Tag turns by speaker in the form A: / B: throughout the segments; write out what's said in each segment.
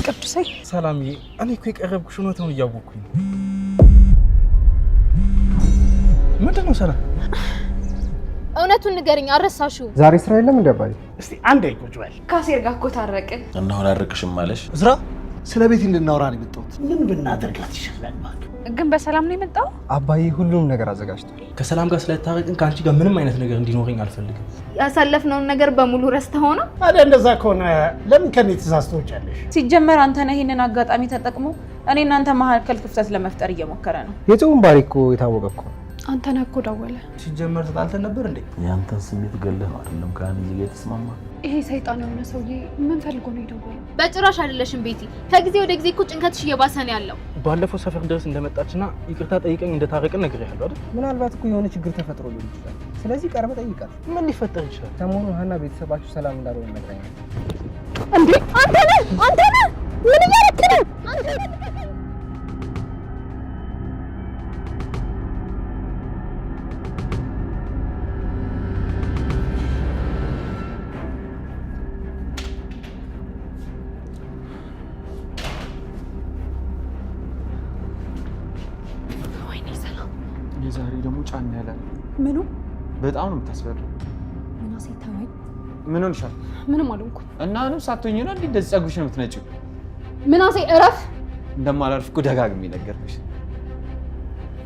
A: ቅዱሴ
B: ሰላምዬ እኔ እኮ የቀረብኩሽ እውነቱን እያወቅኩኝ ምንድነው ሰላም
C: እውነቱን ንገረኝ አረሳሽው
D: ዛሬ ስራ የለም እንዴ አባዬ
E: እስቲ አንዴ ቁጭ በል
A: ካሴር ጋር እኮ ታረቅን
F: እና አሁን አርቅሽም ማለሽ
G: ዝራ ስለ ቤት እንድናወራ ነው የመጣሁት
E: ምን ብናደርጋት ይሻላል ማለት
A: ግን በሰላም ነው የመጣው
D: አባዬ ሁሉንም ነገር አዘጋጅቷል
B: ከሰላም ጋር ስለታረቅን ካንቺ ጋር ምንም አይነት ነገር እንዲኖረኝ አልፈልግም
C: ያሳለፍነውን ነገር በሙሉ ረስተኸው ነው
E: ታዲያ እንደዛ ከሆነ ለምን ከኔ ትእዛዝ ትወጫለሽ
A: ሲጀመር አንተ ነህ ይሄንን አጋጣሚ ተጠቅሞ እኔ እናንተ መሀከል ክፍተት ለመፍጠር እየሞከረ ነው
D: የጽሁን ባሪ እኮ የታወቀ እኮ
A: አንተ ነህ እኮ ደወለ
B: ሲጀመር ተጣልተን ነበር እንዴ
F: ያንተን ስሜት ገለህ ነው አይደለም ካን ይዘህ የተስማማ
A: ይሄ ሰይጣን የሆነ ሰውዬ ምን ፈልጎ ነው የደወለው
C: በጭራሽ አይደለሽም ቤቲ ከጊዜ ወደ ጊዜ እኮ ጭንቀትሽ እየባሰ ነው ያለው
B: ባለፈው ሰፈር ድረስ እንደመጣችና ይቅርታ ጠይቀኝ እንደታረቅን ነግሬሃለሁ አይደል
D: ምናልባት እኮ የሆነ ችግር ተፈጥሮ ሊሆን ይችላል ስለዚህ ቀርበ ጠይቃት
B: ምን ሊፈጠር ይችላል
D: ሰሞኑን ሀና ቤተሰባችሁ ሰላም እንዳልሆነ ነግራኛል
C: እንዴ አንተ ነህ ምን እያደረክ ነው አንተ
G: የዛሬ ደግሞ ጫና ያለ
A: ምኑ
G: በጣም ነው የምታስፈራው
A: ምናሴ ተወኝ
G: ምን ሆንሻል
A: ምንም አልሆንኩም
G: እና ነው ሳትሆኚ ነው እንዴ እንደዚህ ጸጉርሽ ነው የምትነጪው
C: ምናሴ እረፍ
G: እንደማላርፍ እኮ ደጋግሜ ነገርኩሽ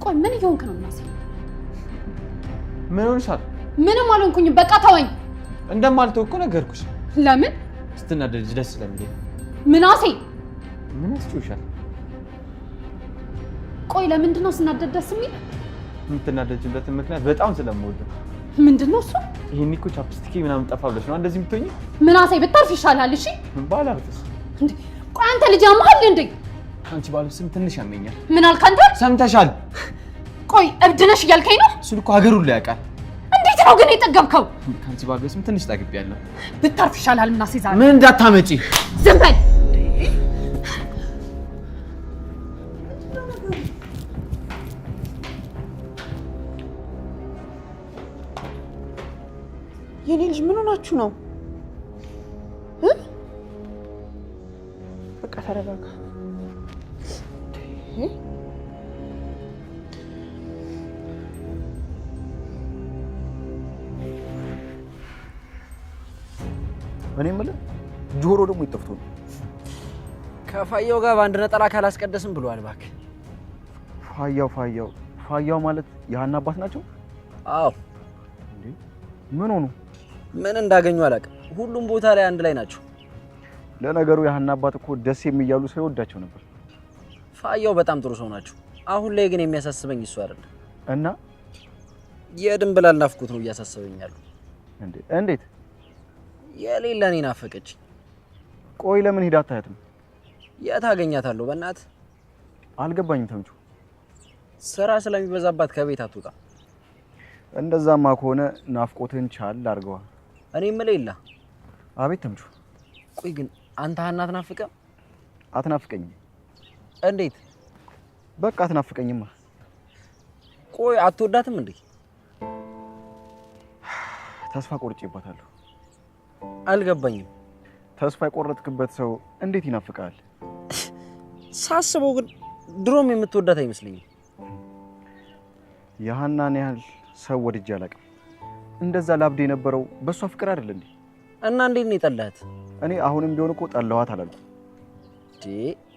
A: ቆይ ምን እየሆንክ ነው ምናሴ
G: ምን ሆንሻል
C: ምንም አልሆንኩኝም በቃ ተወኝ
G: እንደማልተው እኮ ነገርኩሽ
C: ለምን
G: ስትናደጂ ደስ ስለሚለኝ
C: ምናሴ
G: ምን ያስጮሻል
C: ቆይ ለምንድን ነው ስናደድ ደስ የሚል
G: የምትናደጂበትን ምክንያት በጣም ስለምወድ
C: ምንድነው እሱ
G: ይሄን እኮ ቻፕስቲክ ምናምን ጠፋ ብለሽ ነው እንደዚህ የምትሆኚ
C: ምናሴ ብታርፍ ይሻላል እሺ
G: ባላርፍስ
C: እንዴ ቆይ አንተ ልጅ ያመሃል እንዴ
G: አንቺ ባልብስም ትንሽ ያመኛል
C: ምን አልክ አንተ
G: ሰምተሻል
C: ቆይ እብድ ነሽ እያልከኝ ነው
G: እሱን እኮ ሀገር ሁሉ ያውቃል
C: እንዴት ነው ግን የጠገብከው
G: ከአንቺ ባልብስም ትንሽ ጠግቤያለሁ
C: ብታርፍ ይሻላል ምናሴ ዛሬ
G: ምን እንዳታመጪ
C: ዝም በል
A: የኔ ልጅ ምን ሆናችሁ ነው በቃ ተረጋጋ
H: እኔ የምልህ ጆሮ ደግሞ ይጠፍቶ ነው
I: ከፋያው ጋር በአንድ ነጠላ ካላስቀደስም ብሏል እባክህ
H: ፋያው ማለት የሀና አባት ናቸው
I: አዎ
H: እንዴ ምን ሆኑ
I: ምን እንዳገኙ አላውቅም ሁሉም ቦታ ላይ አንድ ላይ ናቸው
H: ለነገሩ የሀና አባት እኮ ደስ የሚያሉ ሰው ይወዳቸው ነበር
I: ፋያው በጣም ጥሩ ሰው ናቸው አሁን ላይ ግን የሚያሳስበኝ እሱ አይደለም
H: እና
I: የድንብላል ናፍቆት ነው እያሳሰበኛል
H: እንዴት
I: የሌላ እኔ ናፈቀች
H: ቆይ ለምን ሄዳ አታያትም
I: የት አገኛታለሁ በእናትህ
H: አልገባኝም ተምቹ
I: ስራ ስለሚበዛባት ከቤት አትወጣ
H: እንደዛማ ከሆነ ናፍቆትን ቻል አድርገዋል
I: እኔ የምልህ የለ
H: አቤት ተምቹ
I: ቆይ ግን አንተ ሀና አትናፍቅም
H: አትናፍቀኝም
I: እንዴት
H: በቃ አትናፍቀኝማ
I: ቆይ አትወዳትም እንዴ
H: ተስፋ ቆርጬባታለሁ
I: አልገባኝም
H: ተስፋ የቆረጥክበት ሰው እንዴት ይናፍቃል
I: ሳስበው ግን ድሮም የምትወዳት አይመስለኝም
H: የሀናን ያህል ሰው ወድጄ አላውቅም እንደዛ ላብድ የነበረው በሷ ፍቅር አይደል እንዴ
I: እና እንዴት ነው የጠላሃት
H: እኔ አሁንም ቢሆን እኮ ጠላኋት አላልኩም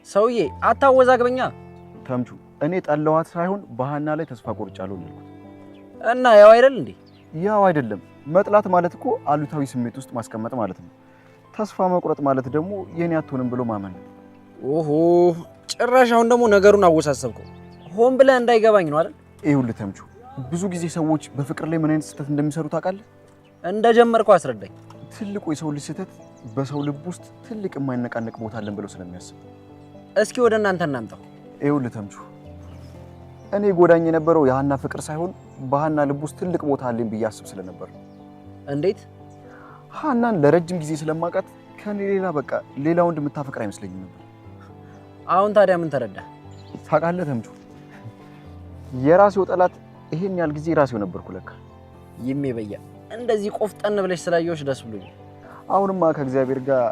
I: ሰውዬ አታወዛግበኛ
H: ተምቹ እኔ ጠላኋት ሳይሆን በሀና ላይ ተስፋ ቆርጫለሁ ነው
I: እና ያው አይደል እንዴ
H: ያው አይደለም መጥላት ማለት እኮ አሉታዊ ስሜት ውስጥ ማስቀመጥ ማለት ነው ተስፋ መቁረጥ ማለት ደግሞ የኔ አትሆንም ብሎ ማመን
I: ኦሆ ጭራሽ አሁን ደግሞ ነገሩን አወሳሰብከው ሆን ብለህ እንዳይገባኝ ነው አይደል
H: ይኸውልህ ተምቹ ብዙ ጊዜ ሰዎች በፍቅር ላይ ምን አይነት ስህተት እንደሚሰሩ ታውቃለህ
I: እንደጀመርከው አስረዳኝ
H: ትልቁ የሰው ልጅ ስህተት በሰው ልብ ውስጥ ትልቅ የማይነቃነቅ ቦታ አለን ብለው ስለሚያስብ
I: እስኪ ወደ እናንተ እናምጣው
H: ይኸውልህ ተምቹ እኔ ጎዳኝ የነበረው የሀና ፍቅር ሳይሆን በሀና ልብ ውስጥ ትልቅ ቦታ አለኝ ብዬ አስብ ስለነበር
I: እንዴት
H: ሀናን ለረጅም ጊዜ ስለማውቃት ከኔ ሌላ በቃ ሌላ ወንድ የምታፈቅር አይመስለኝም ነበር
I: አሁን ታዲያ ምን ተረዳ
H: ታውቃለህ ተምቹ የራሴው ጠላት ይሄን ያህል ጊዜ ራሴው ነበርኩ ለካ
I: ይሜ በያ እንደዚህ ቆፍጠን ብለሽ ስላየሁሽ ደስ ብሎኝ
H: አሁንማ ከእግዚአብሔር ጋር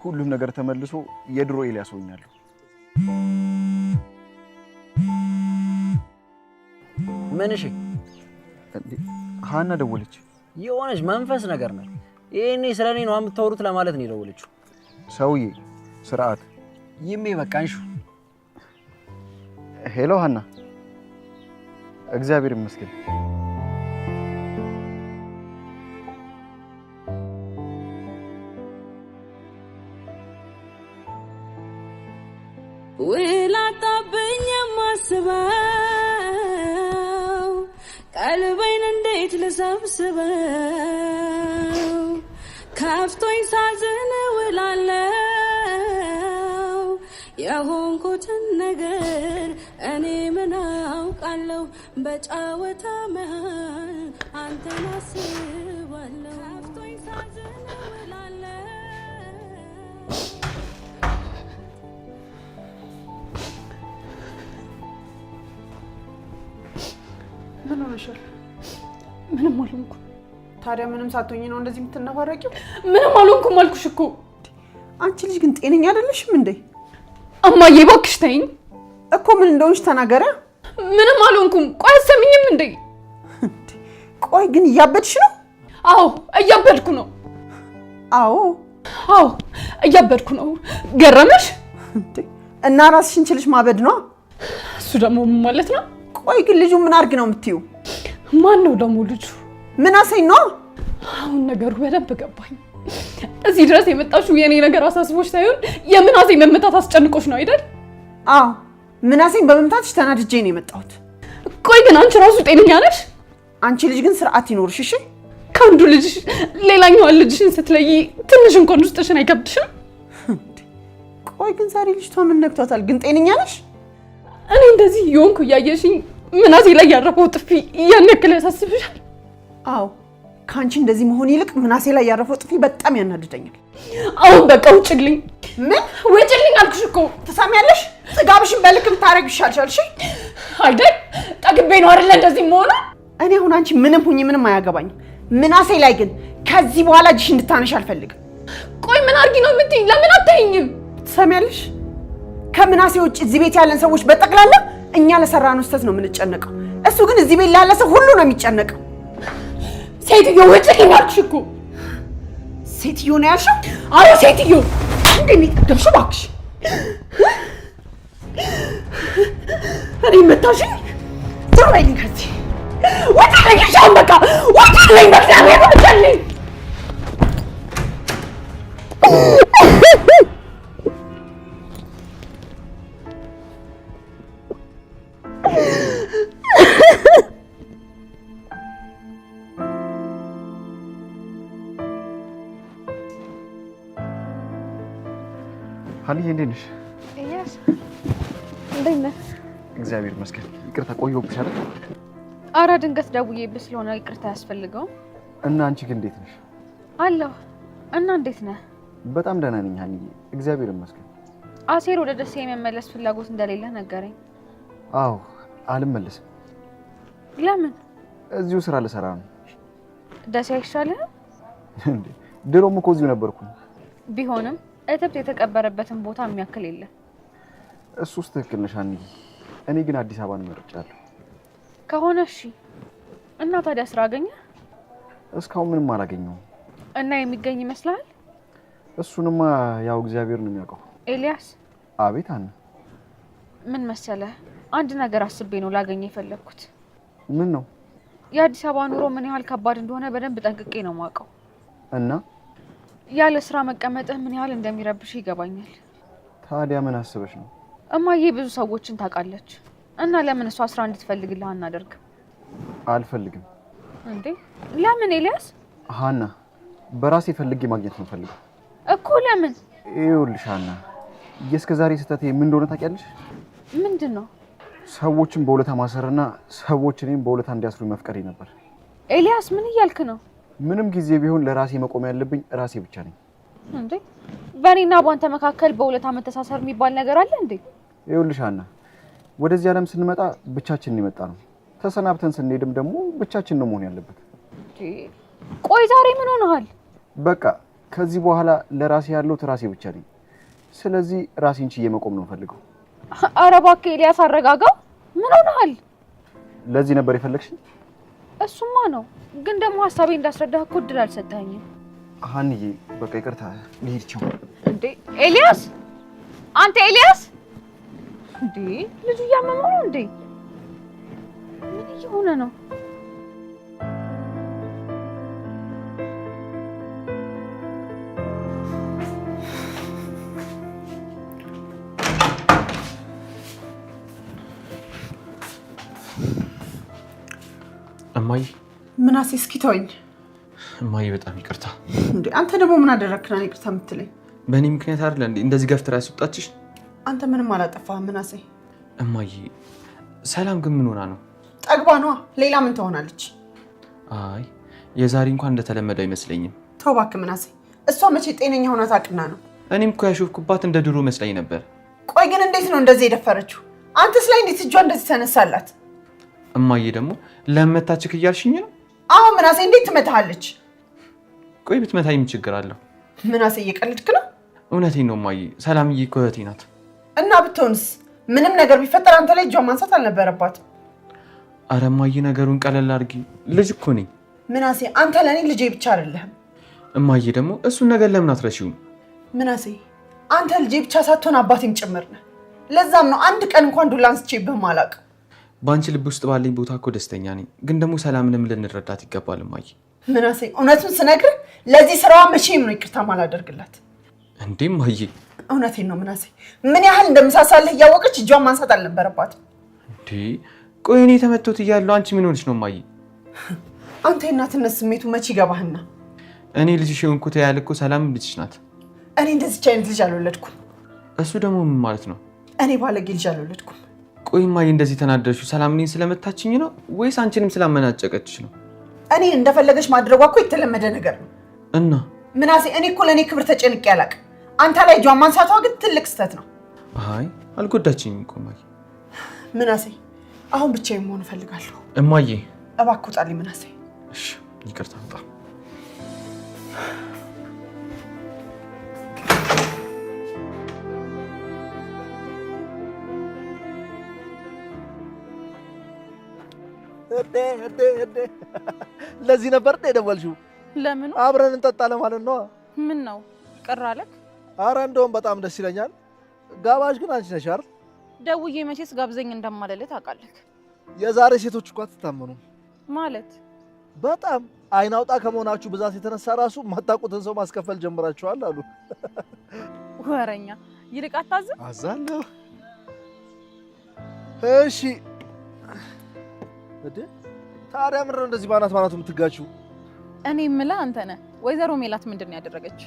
H: ሁሉም ነገር ተመልሶ የድሮ ኤልያስ ሆኛለሁ።
I: ምን እሺ?
H: ሃና ደወለች።
I: የሆነች መንፈስ ነገር ነው። ይሄኔ ስለኔ ነው የምታወሩት ለማለት ነው የደወለችው።
H: ሰውዬ ስርዓት
I: ይሜ በቃንሹ።
H: ሄሎ ሃና። እግዚአብሔር ይመስገን።
C: ውላጣብኝ የማስበው ቀልቤን እንዴት ልሰብስበው ከፍቶኝ ሳዝን ውላለሁ የሆንኩትን ነገር እኔ ምን አውቃለሁ በጫወታ መሃል አንተን አስባለሁ ከፍቶኝ ሳዝን ውላለሁ
A: ምን ሆነሻል? ምንም አልሆንኩም። ታዲያ ምንም ሳትሆኚ ነው እንደዚህ የምትነፋረቂው? ምንም አልሆንኩም አልኩሽ እኮ።
J: አንቺ ልጅ ግን ጤነኛ አይደለሽም እንዴ?
A: እማዬ እባክሽ ተይኝ
J: እኮ። ምን እንደሆንሽ ተናገረ።
A: ምንም አልሆንኩም። ቆይ አትሰሚኝም እንዴ?
J: ቆይ ግን እያበድሽ ነው?
A: አዎ እያበድኩ ነው።
J: አዎ
A: እያበድኩ ነው። ገረመሽ?
J: እና ራስሽን ችልሽ ማበድ ነው?
A: እሱ ደግሞ ምን ማለት ነው?
J: ቆይ ግን ልጁ ምን አድርግ ነው የምትዩ?
A: ማን ነው ደግሞ ልጁ?
J: ምናሴኝ ነው?
A: አሁን ነገሩ በደንብ ገባኝ። እዚህ ድረስ የመጣሽው የኔ ነገር አሳስቦሽ ሳይሆን የምናሴ መመታት አስጨንቆሽ ነው አይደል?
J: አዎ ምናሴን በመምታትሽ ተናድጄ ነው የመጣሁት።
A: ቆይ ግን አንቺ ራሱ ጤነኛ ነሽ?
J: አንቺ ልጅ ግን ስርዓት ይኖርሽ እሺ?
A: ከአንዱ ልጅሽ ሌላኛዋን ልጅሽን ስትለይ ትንሽ እንኳን ውስጥሽን አይከብድሽም?
J: ቆይ ግን ዛሬ ልጅቷ ምን ነክቷታል? ግን ጤነኛ ነሽ?
A: እኔ እንደዚህ የሆንኩ እያየሽኝ ምናሴ ላይ ያረፈው ጥፊ ያን ያክል ያሳስብሻል?
J: አዎ ከአንቺ እንደዚህ መሆን ይልቅ ምናሴ ላይ ያረፈው ጥፊ በጣም ያናድደኛል።
A: አሁን በቃ ውጭልኝ።
J: ምን
A: ውጭልኝ አልኩሽ እኮ።
J: ትሰሚያለሽ? ጥጋብሽን በልክ ብታረግ ይሻልሻል። እሺ
A: አይደል? ጠግቤ ነው አይደል እንደዚህ መሆኑ?
J: እኔ አሁን አንቺ ምንም ሁኚ ምንም አያገባኝም። ምናሴ ላይ ግን ከዚህ በኋላ እጅሽ እንድታነሽ አልፈልግም።
A: ቆይ ምን አድርጊ ነው የምትይኝ? ለምን አታይኝም?
J: ትሰሚያለሽ? ከምናሴ ውጭ እዚህ ቤት ያለን ሰዎች በጠቅላላ እኛ ለሰራነው ስህተት ነው የምንጨነቀው። እሱ ግን እዚህ ቤት ላለ ሰው ሁሉ ነው የሚጨነቀው።
A: ሴትዮ ውጭልኝ አልኩሽ እኮ።
J: ሴትዮ ነው ያልሽው?
A: አዎ ሴትዮ።
J: እንደኔ ደብሽ እባክሽ።
A: እኔ መታሽኝ?
J: ተወኝ ከዚህ
A: ውጭልኝ። ሻም በቃ ውጭልኝ። በእግዚአብሔር ውጭልኝ።
H: ሀኒዬ እንዴት ነሽ?
C: ኤልያስ እንዴት ነህ?
H: እግዚአብሔር ይመስገን። ይቅርታ ቆየሁብሽ አይደል?
C: ኧረ ድንገት ደውዬብህ ስለሆነ ይቅርታ ያስፈልገው።
H: እና አንቺ ግን እንዴት ነሽ?
C: አለሁ። እና እንዴት ነህ?
H: በጣም ደህና ነኝ ሀኒዬ፣ እግዚአብሔር ይመስገን።
C: አሴር ወደ ደሴ የመመለስ ፍላጎት እንደሌለ ነገረኝ።
H: አዎ አልመለስም።
C: ለምን?
H: እዚሁ ስራ ልሰራ ነው።
C: ደሴ አይሻልህም?
H: እንዴ ድሮም እኮ እዚሁ ነበርኩኝ።
C: ቢሆንም እትብት የተቀበረበትን ቦታ የሚያክል የለም።
H: እሱስ ትክክል ነሽ ሀኒዬ። እኔ ግን አዲስ አበባን መርጫለሁ።
C: ከሆነ እሺ። እና ታዲያ ስራ አገኘህ?
H: እስካሁን ምንም አላገኘሁም።
C: እና የሚገኝ ይመስላል?
H: እሱንማ ያው እግዚአብሔር ነው የሚያውቀው።
C: ኤልያስ።
H: አቤት ሀና።
C: ምን መሰለህ፣ አንድ ነገር አስቤ ነው ላገኘ የፈለግኩት።
H: ምን ነው?
C: የአዲስ አበባ ኑሮ ምን ያህል ከባድ እንደሆነ በደንብ ጠንቅቄ ነው የማውቀው።
H: እና
C: ያለ ስራ መቀመጥህ ምን ያህል እንደሚረብሽ ይገባኛል።
H: ታዲያ ምን አስበሽ ነው?
C: እማዬ ብዙ ሰዎችን ታውቃለች እና ለምን እሷ ስራ እንድትፈልግልህ አናደርግም?
H: አልፈልግም።
C: እንዴ ለምን ኤልያስ?
H: ሀና በራሴ ፈልጌ ማግኘት ነው ፈልገው
C: እኮ። ለምን?
H: ይኸውልሽ ሀና፣ የእስከዛሬ ስህተቴ ምን እንደሆነ ታውቂያለሽ?
C: ምንድን ነው?
H: ሰዎችን በውለታ ማሰርና ሰዎች እኔም በውለታ እንዲያስሩ መፍቀሬ ነበር።
C: ኤልያስ ምን እያልክ ነው?
H: ምንም ጊዜ ቢሆን ለራሴ መቆም ያለብኝ ራሴ ብቻ ነኝ።
C: እንዴ በእኔና ባንተ መካከል በውለታ መተሳሰር የሚባል ነገር አለ እንዴ?
H: ይኸውልሽ ሀና፣ ወደዚህ ዓለም ስንመጣ ብቻችንን የመጣ ነው። ተሰናብተን ስንሄድም ደግሞ ብቻችን ነው መሆን ያለበት።
C: ቆይ ዛሬ ምን ሆነሃል?
H: በቃ ከዚህ በኋላ ለራሴ ያለው ራሴ ብቻ ነኝ። ስለዚህ ራሴን ችዬ መቆም ነው ፈልገው።
C: ኧረ እባክህ ኤልያስ አረጋጋው። ምን ሆነሃል?
H: ለዚህ ነበር የፈለግሽኝ?
C: እሱማ ነው፣ ግን ደግሞ ሐሳቤ እንዳስረዳህ እኮ እድል አልሰጠኸኝም።
H: ሀንዬ በቃ ይቅርታ ልሂድ። ቻው።
C: እንዴ ኤልያስ! አንተ ኤልያስ! እንዴ ልጁ እያመመው ነው እንዴ? ምን እየሆነ ነው?
G: እማዬ
J: ምናሴ እስኪ ተወኝ።
G: እማዬ በጣም ይቅርታ።
J: እንዴ አንተ ደግሞ ምን አደረክና ይቅርታ የምትለኝ?
G: በእኔ ምክንያት አይደለ እንዴ እንደዚህ ገፍትራ ያስወጣችሽ?
J: አንተ ምንም አላጠፋህም ምናሴ።
G: እማዬ ሰላም ግን ምን ሆና ነው?
J: ጠግባ ነዋ። ሌላ ምን ትሆናለች?
G: አይ የዛሬ እንኳን እንደተለመደ አይመስለኝም።
J: ተው እባክህ ምናሴ። እሷ መቼ ጤነኛ ሆና ታውቅና ነው?
G: እኔም እኮ ያሾፍኩባት እንደ ድሮ መስላኝ ነበር።
J: ቆይ ግን እንዴት ነው እንደዚህ የደፈረችው? አንተስ ላይ እንዴት እጇ እንደዚህ ተነሳላት?
G: እማዬ ደግሞ ለመታችክ እያልሽኝ ነው?
J: አሁን ምናሴ እንዴት ትመታሃለች?
G: ቆይ ብትመታኝ ምን ችግር አለው?
J: ምናሴ እየቀለድክ ነው?
G: እውነቴን ነው እማዬ። ሰላምዬ እኮ እህቴ ናት።
J: እና ብትሆንስ? ምንም ነገር ቢፈጠር አንተ ላይ እጇን ማንሳት አልነበረባትም።
G: አረ እማዬ ነገሩን ቀለል አድርጊ። ልጅ እኮ ነኝ።
J: ምናሴ አንተ ለኔ ልጄ ብቻ አይደለህም።
G: እማዬ ደግሞ እሱን ነገር ለምን አትረሺውም?
J: ምናሴ አንተ ልጄ ብቻ ሳትሆን አባቴም ጭምር ነህ። ለዛም ነው አንድ ቀን እንኳን ዱላ አንስቼብህ አላውቅም።
G: በአንቺ ልብ ውስጥ ባለኝ ቦታ እኮ ደስተኛ ነኝ። ግን ደግሞ ሰላምንም ልንረዳት ይገባል እማዬ።
J: ምናሴ እውነቱን ስነግርህ ለዚህ ስራዋ መቼም ነው ይቅርታ ማላደርግላት።
G: እንዴ እማዬ
J: እውነቴን ነው ምናሴ። ምን ያህል እንደምሳሳልህ እያወቀች እጇን ማንሳት አልነበረባትም።
G: እንዴ ቆይ እኔ ተመቶት እያለሁ አንቺ ምን ሆነሽ ነው እማዬ?
J: አንተ የእናትነት ስሜቱ መቼ ይገባህና?
G: እኔ ልጅሽ የሆንኩት ያህል እኮ ሰላም ልጅሽ ናት።
J: እኔ እንደዚች አይነት ልጅ አልወለድኩም።
G: እሱ ደግሞ ምን ማለት ነው?
J: እኔ ባለጌ ልጅ አልወለድኩም።
G: ቆይ እማዬ እንደዚህ ተናደርሽው ሰላም እኔን ስለመታችኝ ነው ወይስ አንቺንም ስላመናጨቀችሽ ነው?
J: እኔ እንደፈለገች ማድረጓ እኮ የተለመደ ነገር ነው።
G: እና
J: ምናሴ እኔ እኮ ለእኔ ክብር ተጨንቄ አላውቅም። አንተ ላይ እጇን ማንሳቷ ግን ትልቅ ስህተት ነው።
G: አይ አልጎዳችኝም እኮ እማዬ።
J: ምናሴ አሁን ብቻዬን መሆን እፈልጋለሁ።
G: እማዬ
J: እባክህ ውጣልኝ ምናሴ።
G: እሺ ይቅርታ በጣም
B: ለዚህ ነበር የደወልሽው?
C: ለምኑ?
B: አብረን እንጠጣ ለማለት ነው።
C: ምን ነው ቅር አለክ?
B: አረ እንደውም በጣም ደስ ይለኛል። ጋባዥ ግን አንቺ ነሽ አይደል?
C: ደውዬ መቼስ ጋብዘኝ እንደማለልህ ታውቃለህ።
B: የዛሬ ሴቶች እኮ አትታመኑም
C: ማለት
B: በጣም አይን አውጣ ከመሆናችሁ ብዛት የተነሳ ራሱ ማታውቁትን ሰው ማስከፈል ጀምራችኋል አሉ።
C: ወረኛ ይልቅ አታዝም?
B: አዛለሁ። እሺ እዴ ታዲያ ምን ነው እንደዚህ ባናት ባናቱ የምትጋችሁ?
C: እኔ የምልህ አንተ ነህ። ወይዘሮ ሜላት ምንድን ነው ያደረገች?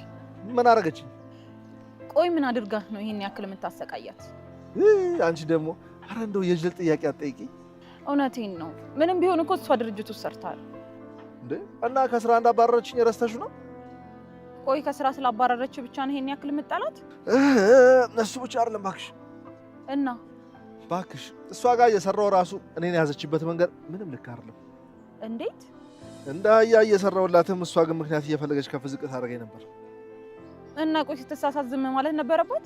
B: ምን አደረገች?
C: ቆይ ምን አድርጋ ነው ይሄን ያክል የምታሰቃያት?
B: አንቺ ደግሞ አረ እንደው የጅል ጥያቄ አትጠይቂ።
C: እውነቴን ነው። ምንም ቢሆን እኮ እሷ ድርጅት ውስጥ ሰርታል
B: እንዴ። እና ከስራ እንዳባረረችኝ ረስተሽው ነው?
C: ቆይ ከስራ ስላባረረች ብቻ ነው ይሄን ያክል የምጣላት?
B: እሱ ብቻ አይደለም እባክሽ።
C: እና
B: እባክሽ እሷ ጋር እየሰራው ራሱ እኔን የያዘችበት መንገድ ምንም ልክ አይደለም።
C: እንዴት?
B: እንደ አህያ እየሰራውላትም እሷ ግን ምክንያት እየፈለገች ከፍ ዝቅ ታደርገኝ ነበር።
C: እና ቆይ ስትሳሳት ዝም ማለት ነበረባት?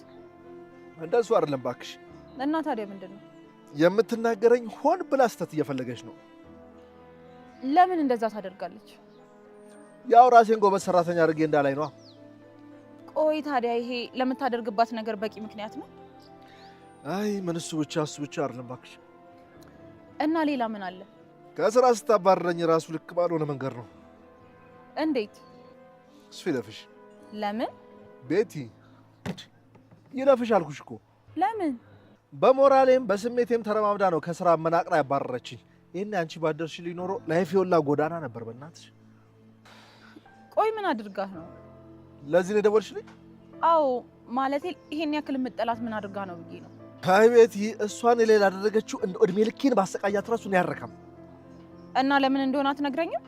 B: እንደሱ አይደለም እባክሽ።
C: እና ታዲያ ምንድን ነው
B: የምትናገረኝ? ሆን ብላ ስተት እየፈለገች ነው።
C: ለምን እንደዛ ታደርጋለች?
B: ያው ራሴን ጎበዝ ሰራተኛ አድርጌ እንዳላይ ነው።
C: ቆይ ታዲያ ይሄ ለምታደርግባት ነገር በቂ ምክንያት ነው?
B: አይ ምን እሱ ብቻ አይደለም እባክሽ።
C: እና ሌላ ምን አለ?
B: ከስራ ስታባረረኝ ራሱ ልክ ባልሆነ መንገድ ነው።
C: እንዴት?
B: እሱ ይለፍሽ።
C: ለምን?
B: ቤቲ ይለፍሽ አልኩሽ እኮ።
C: ለምን?
B: በሞራሌም በስሜቴም ተረማምዳ ነው ከስራ መናቅራ ያባረረችኝ። ይሄን አንቺ ባደርሽልኝ ኖሮ ላይፍ የወላ ጎዳና ነበር በእናትሽ።
C: ቆይ ምን አድርጋህ ነው?
B: ለዚህ ነው የደወልሽልኝ?
C: አዎ ማለቴ ይሄን ያክል የምጠላት ምን አድርጋ ነው ብዬ ነው።
B: አይ ቤቲ እሷን ሌላ ያደረገችው እንደ እድሜ ልኬን ባሰቃያት ራሱ ነው ያረካም።
C: እና ለምን እንደሆነ አትነግረኝም?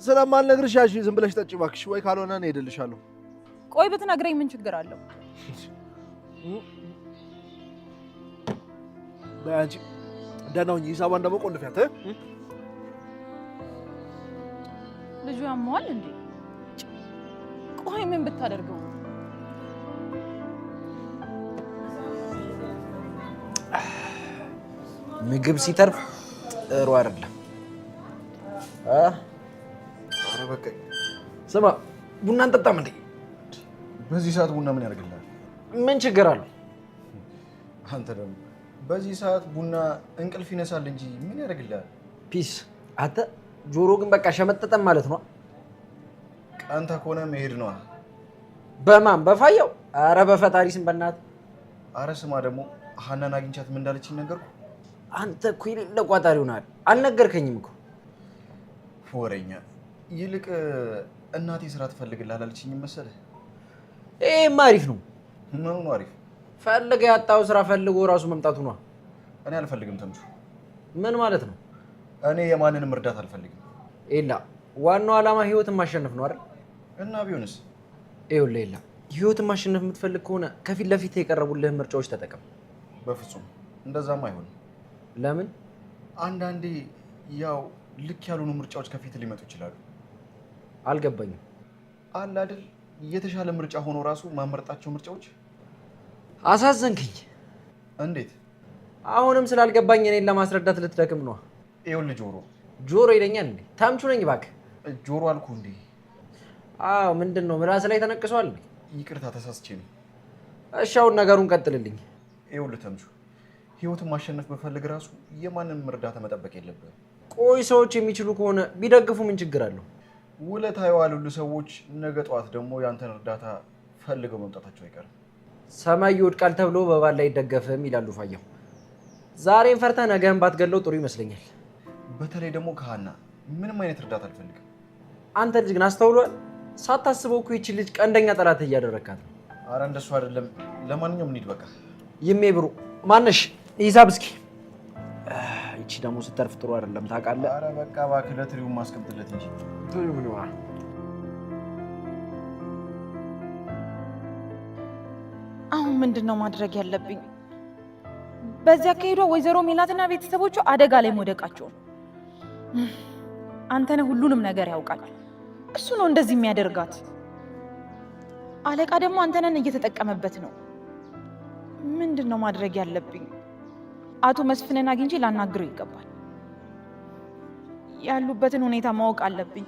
B: ስለማልነግርሽ ያሺ ዝም ብለሽ ጠጪ እባክሽ፣ ወይ ካልሆነ እኔ እሄድልሻለሁ።
C: ቆይ ብትነግረኝ ምን ችግር አለው?
B: በአንቺ ደህና ሁኚ። ሂሳቧን ደግሞ ቆልፊያት።
C: ልጁ ያመዋል እንዴ? ቆይ ምን ብታደርገው?
I: ምግብ ሲተርፍ ጥሩ አይደለም።
H: ኧረ በቃ
I: ስማ፣ ቡና እንጠጣም እንዴ?
H: በዚህ ሰዓት ቡና ምን ያደርግልሃል?
I: ምን ችግር አለው?
H: አንተ ደግሞ በዚህ ሰዓት ቡና እንቅልፍ ይነሳል እንጂ ምን ያደርግልሃል?
I: ፒስ። አንተ ጆሮ ግን በቃ ሸመጠጠም ማለት ነው።
H: ቀንታ ከሆነ መሄድ ነዋ።
I: በማን በፋያው? አረ በፈጣሪ ስም በእናትህ።
H: አረ ስማ ደግሞ ሀናን አግኝቻት ምን እንዳለችኝ ነገርኩ።
I: አንተ እኮ የሌለ ቋጣሪ ሆናል። አልነገርከኝም እኮ።
H: ወሬኛ። ይልቅ እናቴ ስራ ትፈልግልሃል አለችኝ መሰለህ።
I: ይሄማ አሪፍ ነው።
H: ምኑ ነው አሪፍ?
I: ፈልገ ያጣው ስራ ፈልጎ ራሱ መምጣቱ ነው።
H: እኔ አልፈልግም ተምቹ።
I: ምን ማለት ነው?
H: እኔ የማንንም እርዳታ አልፈልግም።
I: ኤላ፣ ዋናው ዓላማ ህይወትን ማሸነፍ ነው አይደል?
H: እና ቢሆንስ?
I: ይኸውልህ ኤላ፣ ህይወትን ማሸነፍ የምትፈልግ ከሆነ ከፊት ለፊት የቀረቡልህ ምርጫዎች ተጠቀም።
H: በፍጹም እንደዛም አይሆንም።
I: ለምን?
H: አንዳንዴ ያው ልክ ያልሆኑ ምርጫዎች ከፊት ሊመጡ ይችላሉ።
I: አልገባኝም።
H: አለ አይደል የተሻለ ምርጫ ሆኖ ራሱ ማመርጣቸው ምርጫዎች።
I: አሳዘንክኝ።
H: እንዴት?
I: አሁንም ስላልገባኝ እኔን ለማስረዳት ልትደክም ነው።
H: ይኸውልህ
I: ጆሮ ይለኛል እንዴ? ታምቹ ነኝ እባክህ።
H: ጆሮ አልኩህ እንዴ?
I: አዎ ምንድን ነው ምላስ ላይ ተነቅሷል?
H: ይቅርታ ተሳስቼ ነው።
I: እሺ አሁን ነገሩን ቀጥልልኝ።
H: ይኸውልህ ተምቹ፣ ህይወትን ማሸነፍ በፈልግ ራሱ የማንንም እርዳታ መጠበቅ የለብህም።
I: ቆይ ሰዎች የሚችሉ ከሆነ ቢደግፉ ምን ችግር አለው?
H: ውለታ የዋሉልህ ሰዎች ነገ ጠዋት ደግሞ ያንተን እርዳታ ፈልገው መምጣታቸው አይቀርም።
I: ሰማይ ይወድቃል ተብሎ በባል ላይ አይደገፍም ይላሉ ፋያው። ዛሬን ፈርተህ ነገህን ባትገለው ጥሩ ይመስለኛል።
H: በተለይ ደግሞ ከሀና ምንም አይነት እርዳታ አልፈልግም።
I: አንተ ልጅ ግን አስተውሏል? ሳታስበው እኮ ይቺ ልጅ ቀንደኛ ጠላት እያደረካት ነው።
H: አረ እንደሱ አይደለም። ለማንኛውም እንሂድ በቃ።
I: ይሜ ብሩ ማነሽ? ሂሳብ እስኪ። ይቺ ደግሞ ስተርፍ ጥሩ አይደለም ታውቃለህ።
H: አረ በቃ እባክህ ለትሪው ማስቀምጥለት እንጂ።
C: አሁን ምንድነው ማድረግ ያለብኝ? በዚያ አካሄዷ ወይዘሮ ሜላትና ቤተሰቦቿ አደጋ ላይ መውደቃቸው። አንተነህ ሁሉንም ነገር ያውቃል። እሱ ነው እንደዚህ የሚያደርጋት። አለቃ ደግሞ አንተነህን እየተጠቀመበት ነው። ምንድነው ማድረግ ያለብኝ? አቶ መስፍንን አግኝቼ ላናግረው ይገባል። ያሉበትን ሁኔታ ማወቅ አለብኝ።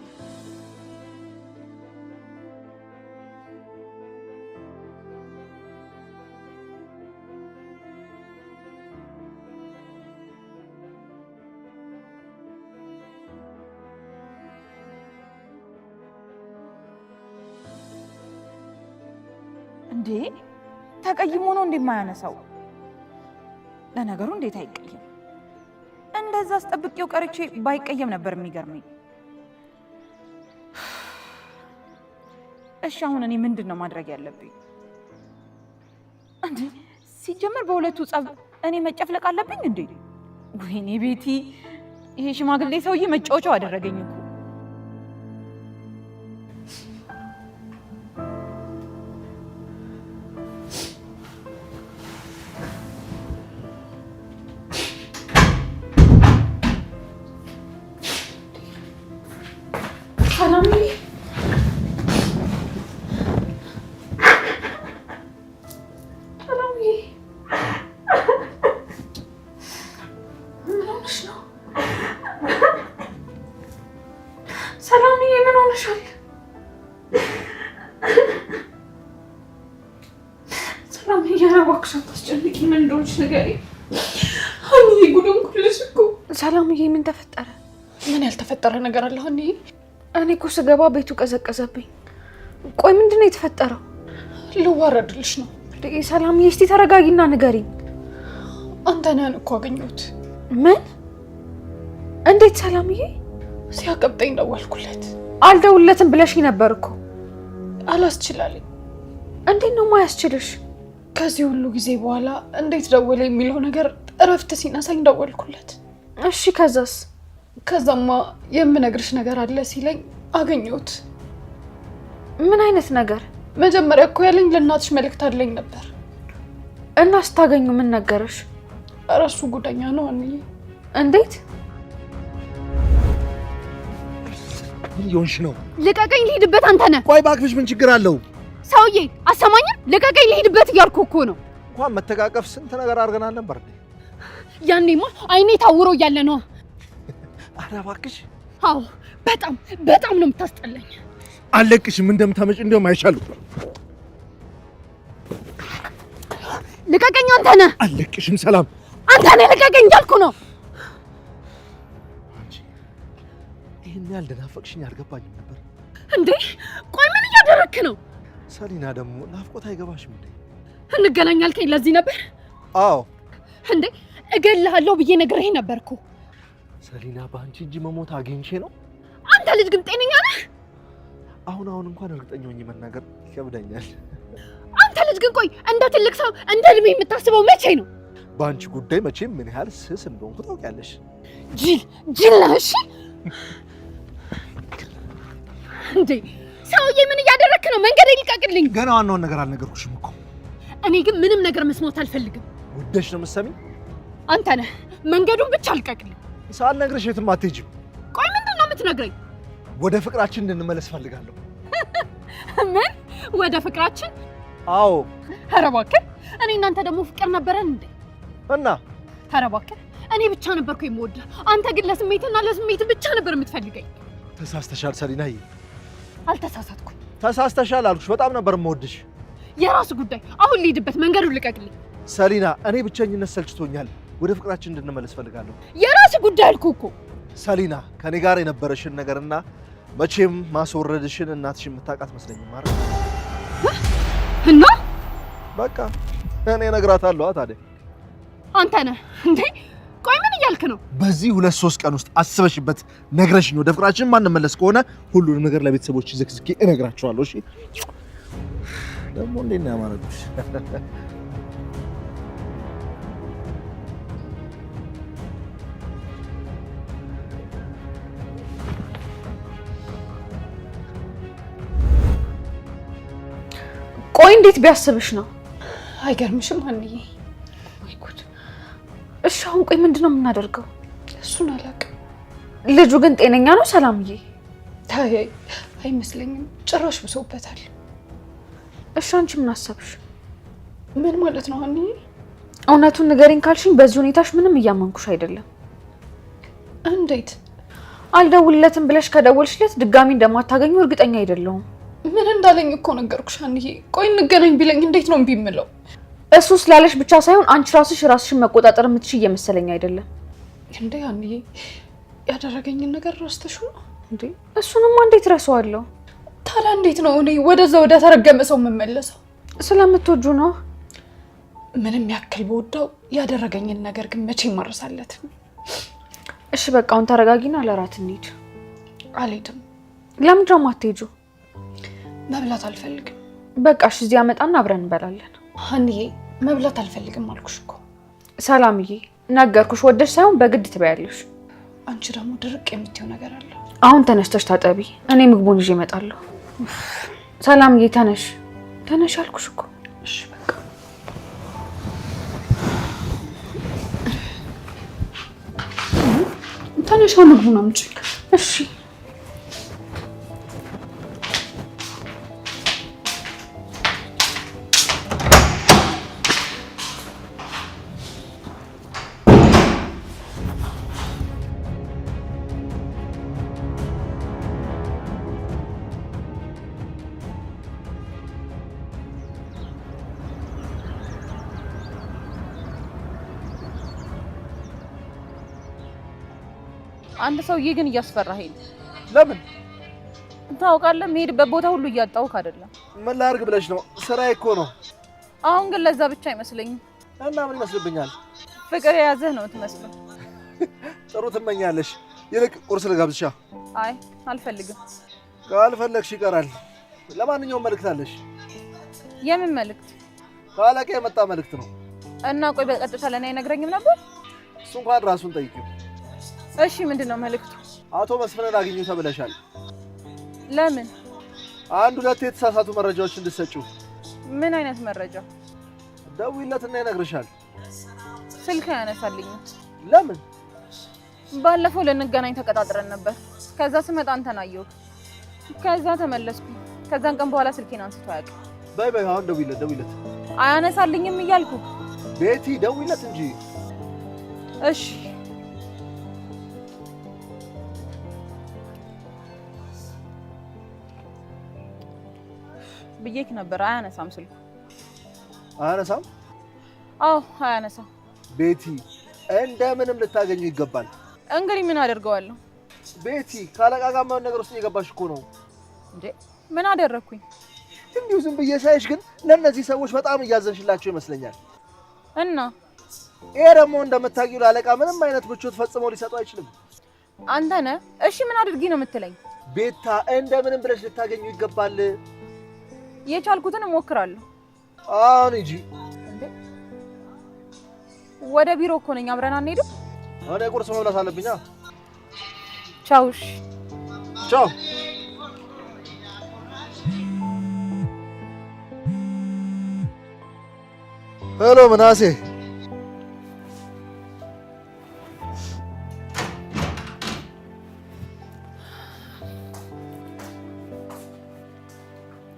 C: እንዴ ተቀይሞ ነው እንደማያነሳው? ለነገሩ እንዴት አይቀየም? እንደዛ አስጠብቄው ቀርቼ ባይቀየም ነበር የሚገርመኝ። እሺ አሁን እኔ ምንድነው ማድረግ ያለብኝ? እንዴ ሲጀመር በሁለቱ ጸብ እኔ መጨፍለቅ አለብኝ እንዴ? ወይኔ ቤቲ፣ ይሄ ሽማግሌ ሰውዬ መጫወቻው አደረገኝ እኮ።
A: ሰላምዬ ምን ሆነሻል? ሰላምዬ እባክሽ አታስጨንቂ። ምን እንደሆነሽ ንገሪኝ። ሀኒዬ ጉድም ኩልሽ እኮ። ሰላምዬ ምን ተፈጠረ? ምን ያልተፈጠረ ነገር አለ ሀኒዬ? እኔ እኮ ስገባ ቤቱ ቀዘቀዘብኝ። ቆይ ምንድን ነው የተፈጠረው? ልዋረድልሽ ነው። ሰላምዬ እስቲ ተረጋጊና ንገሪኝ። አንተነህን እኮ አገኘሁት። ምን? እንዴት ሰላምዬ? ሲያቀብጠኝ ደወልኩለት። አልደውልለትም ብለሽኝ ነበር እኮ። አላስችላለኝ። እንዴት ነው ማያስችልሽ? ከዚህ ሁሉ ጊዜ በኋላ እንዴት ደወለ የሚለው ነገር እረፍት ሲነሳኝ ደወልኩለት። እሺ ከዛስ? ከዛማ የምነግርሽ ነገር አለ ሲለኝ አገኘሁት። ምን አይነት ነገር? መጀመሪያ እኮ ያለኝ ለእናትሽ መልእክት አለኝ ነበር። እና ስታገኙ ምን ነገረሽ? እረሱ ጉደኛ ነው አንዬ። እንዴት?
B: ምን እየሆንሽ ነው?
A: ልቀቀኝ ልሂድበት አንተ ነህ።
B: ቆይ እባክሽ ምን ችግር አለው?
A: ሰውዬ አሰማኝ። ልቀቀኝ ልሂድበት እያልኩ እኮ ነው።
B: እንኳን መተቃቀፍ ስንት ነገር አድርገናል ነበር እንዴ?
A: ያኔማ አይኔ ታውሮ እያለ ነው።
B: ኧረ እባክሽ።
A: አዎ በጣም በጣም ነው የምታስጠላኝ።
B: አለቅሽም እንደምታመጭ እንደውም አይቻልም።
A: ልቀቀኝ አንተ ነህ።
B: አለቅሽም ሰላም።
A: አንተ ነህ ልቀቀኝ እያልኩ ነው።
B: ይሄን ያህል እንደናፈቅሽኝ አልገባኝም ነበር
A: እንዴ። ቆይ ምን እያደረክ ነው?
B: ሰሊና ደግሞ ናፍቆት አይገባሽም እንዴ?
A: እንገናኝ አልከኝ ለዚህ ነበር?
B: አዎ
A: እንዴ እገልሃለሁ ብዬ ነግሬህ ነበርኩ።
B: ሰሊና በአንቺ እጅ መሞት አግኝቼ ነው።
A: አንተ ልጅ ግን ጤነኛ ነህ?
B: አሁን እንኳን እርግጠኛ ሆኜ መናገር ይከብደኛል።
A: አንተ ልጅ ግን ቆይ እንደ ትልቅ ሰው እንደ እድሜ የምታስበው መቼ ነው?
B: በአንቺ ጉዳይ መቼም ምን ያህል ስስ እንደሆንኩ ታውቂያለሽ።
A: ጅል ነህ። እሺ እንዴ ሰውዬ ምን እያደረክ ነው? መንገድ ይልቀቅልኝ።
B: ገና ዋናውን ነገር አልነገርኩሽም እኮ።
A: እኔ ግን ምንም ነገር መስማት አልፈልግም።
B: ወደሽ ነው የምትሰሚኝ?
A: አንተ ነህ። መንገዱን ብቻ አልቀቅልኝ።
B: ሳልነግርሽ የትም አትሄጂም።
A: ቆይ ምንድን ነው የምትነግረኝ?
B: ወደ ፍቅራችን እንድንመለስ ፈልጋለሁ።
A: ምን? ወደ ፍቅራችን?
B: አዎ።
A: ኧረ እባክህ። እኔ እናንተ ደግሞ ፍቅር ነበረን እንዴ?
B: እና
A: ኧረ እባክህ። እኔ ብቻ ነበርኩ የምወድህ። አንተ ግን ለስሜትና ለስሜት ብቻ ነበር የምትፈልገኝ።
B: ተሳስተሻል ሰሊናዬ።
A: አልተሳሳትኩም።
B: ተሳስተሻል አልኩሽ። በጣም ነበር የምወድሽ።
A: የራስ ጉዳይ። አሁን ልሂድበት። መንገዱን ልቀቅልኝ።
B: ሰሊና እኔ ብቸኝነት ሰልችቶኛል። ወደ ፍቅራችን እንድንመለስ ፈልጋለሁ።
A: የራስ ጉዳይ አልኩህ እኮ።
B: ሰሊና ከኔ ጋር የነበረሽን ነገርና መቼም ማስወረድሽን እናትሽ የምታውቃት መስለኝም አይደል?
A: እና
B: በቃ እኔ እነግራታለሁ። ታዲያ
A: አንተ ነህ እንዴ? ቆይ ምን እያልክ ነው?
B: በዚህ 2-3 ቀን ውስጥ አስበሽበት ነግረሽኝ ወደ ፍቅራችን ማንመለስ ከሆነ ሁሉንም ነገር ለቤተሰቦች ዘክዝኬ እነግራቸዋለሁ። እሺ? ደግሞ እንዴት ነው ያማረብሽ?
A: ቆይ እንዴት ቢያስብሽ ነው? አይገርምሽም ሀንዬ? ወይ ጉድ! እሺ አሁን ቆይ ምንድን ነው የምናደርገው? እሱን አላውቅም። ልጁ ግን ጤነኛ ነው ሰላምዬ? አይ አይመስለኝም። ጭራሽ ብሶበታል። እሺ አንቺ ምን አሰብሽ? ምን ማለት ነው ሀንዬ? እውነቱን ንገሪኝ ካልሽኝ በዚህ ሁኔታሽ ምንም እያመንኩሽ አይደለም። እንዴት? አልደውልለትም ብለሽ ከደወልሽለት ድጋሚ እንደማታገኙ እርግጠኛ አይደለሁም። ምን እንዳለኝ እኮ ነገርኩሽ ሀንዬ። ቆይ እንገናኝ ቢለኝ እንዴት ነው እምቢ የምለው? እሱ ስላለሽ ብቻ ሳይሆን አንቺ ራስሽን መቆጣጠር የምትችይ እየመሰለኝ አይደለም። እንዴ ሀንዬ ያደረገኝን ነገር ረስተሽው ነው እንዴ? እሱንማ እንዴት ረሳዋለሁ? ታዲያ እንዴት ነው እኔ ወደዛ ወደ ተረገመ ሰው የምመለሰው? ስለምትወጁ ነው። ምንም ያክል በወዳው ያደረገኝን ነገር ግን መቼም ማረሳለትም። እሺ በቃ አሁን ተረጋጊና ለራት እንሂድ። አልሄድም። ለምንድን ነው የማትሄጂው? መብላት አልፈልግም። በቃ እሺ እዚህ አመጣና አብረን እንበላለን። ሀንዬ መብላት አልፈልግም አልኩሽ እኮ። ሰላምዬ ነገርኩሽ፣ ወደሽ ሳይሆን በግድ ትበያለሽ። አንቺ ደግሞ ድርቅ የምትይው ነገር አለ። አሁን ተነስተሽ ታጠቢ፣ እኔ ምግቡን ይዤ እመጣለሁ። ሰላምዬ ተነሽ ተነሽ አልኩሽ እኮ። እሺ በቃ ተነሽ፣ ምግቡን አምጪ። እሺ
C: አንድ ሰውዬ ግን እያስፈራኸኝ ነው።
B: ለምን?
C: ታውቃለህ፣ የምሄድበት ቦታ ሁሉ እያጣሁህ አይደለም።
B: ምን ላድርግ ብለሽ ነው? ስራዬ እኮ ነው።
C: አሁን ግን ለዛ ብቻ አይመስለኝም።
B: እና ምን ይመስልብኛል?
C: ፍቅር የያዘህ ነው የምትመስለው።
B: ጥሩ ትመኛለሽ። ይልቅ ቁርስ ልጋብዝሻ?
C: አይ አልፈልግም።
B: ካልፈለግሽ ይቀራል። ለማንኛውም መልእክት አለሽ?
C: የምን መልእክት?
B: ከአለቃ የመጣ መልእክት ነው።
C: እና ቆይ በቀጥታ ለእኔ አይነግረኝም ነበር?
B: እሱ እንኳን ራሱን ጠይቂው።
C: እሺ ምንድነው መልእክቱ?
B: አቶ መስፍንን አግኙ ተብለሻል።
C: ለምን?
B: 1-2 የተሳሳቱ መረጃዎች እንድትሰጪው።
C: ምን አይነት መረጃ?
B: ደውይለትና ይነግርሻል።
C: ስልክ ያነሳልኝ።
B: ለምን?
C: ባለፈው ልንገናኝ ተቀጣጥረን ነበር። ከዛ ስመጣ አንተን አየሁህ። ከዛ ተመለስኩ። ከዛን ቀን በኋላ ስልኬን አንስቶ አያውቅም።
B: በይ አሁን ደውይለት።
C: አያነሳልኝም እያልኩ
B: ቤቲ ደውይለት እንጂ።
C: እሺ ብዬሽ ነበር። አያነሳም ስልኩ።
B: አያነሳም?
C: አዎ አያነሳም።
B: ቤቲ እንደምንም ልታገኙ ይገባል።
C: እንግዲህ ምን አደርገዋለሁ?
B: ቤቲ ካለቃ ጋር ማን ነገር ውስጥ እየገባሽ እኮ ነው
C: እንዴ? ምን አደረኩኝ?
B: እንዲሁ ዝም ብዬ ሳይሽ ግን ለእነዚህ ሰዎች በጣም እያዘንሽላቸው ይመስለኛል።
C: እና
B: ይሄ ደግሞ እንደምታውቂው ለአለቃ ምንም አይነት ምቾት ፈጽሞ ሊሰጡ አይችልም።
C: አንተ ነህ። እሺ ምን አድርጊ ነው የምትለኝ?
B: ቤታ እንደምንም ብለሽ ልታገኙ ይገባል።
C: የቻልኩትን እሞክራለሁ።
B: አሁን ሂጂ።
C: እንዴ ወደ ቢሮ እኮ ነኝ። አብረን አንሄድም?
B: እኔ ቁርስ መብላት አለብኝ።
C: ቻው። እሺ
B: ቻው። ሄሎ ምናሴ።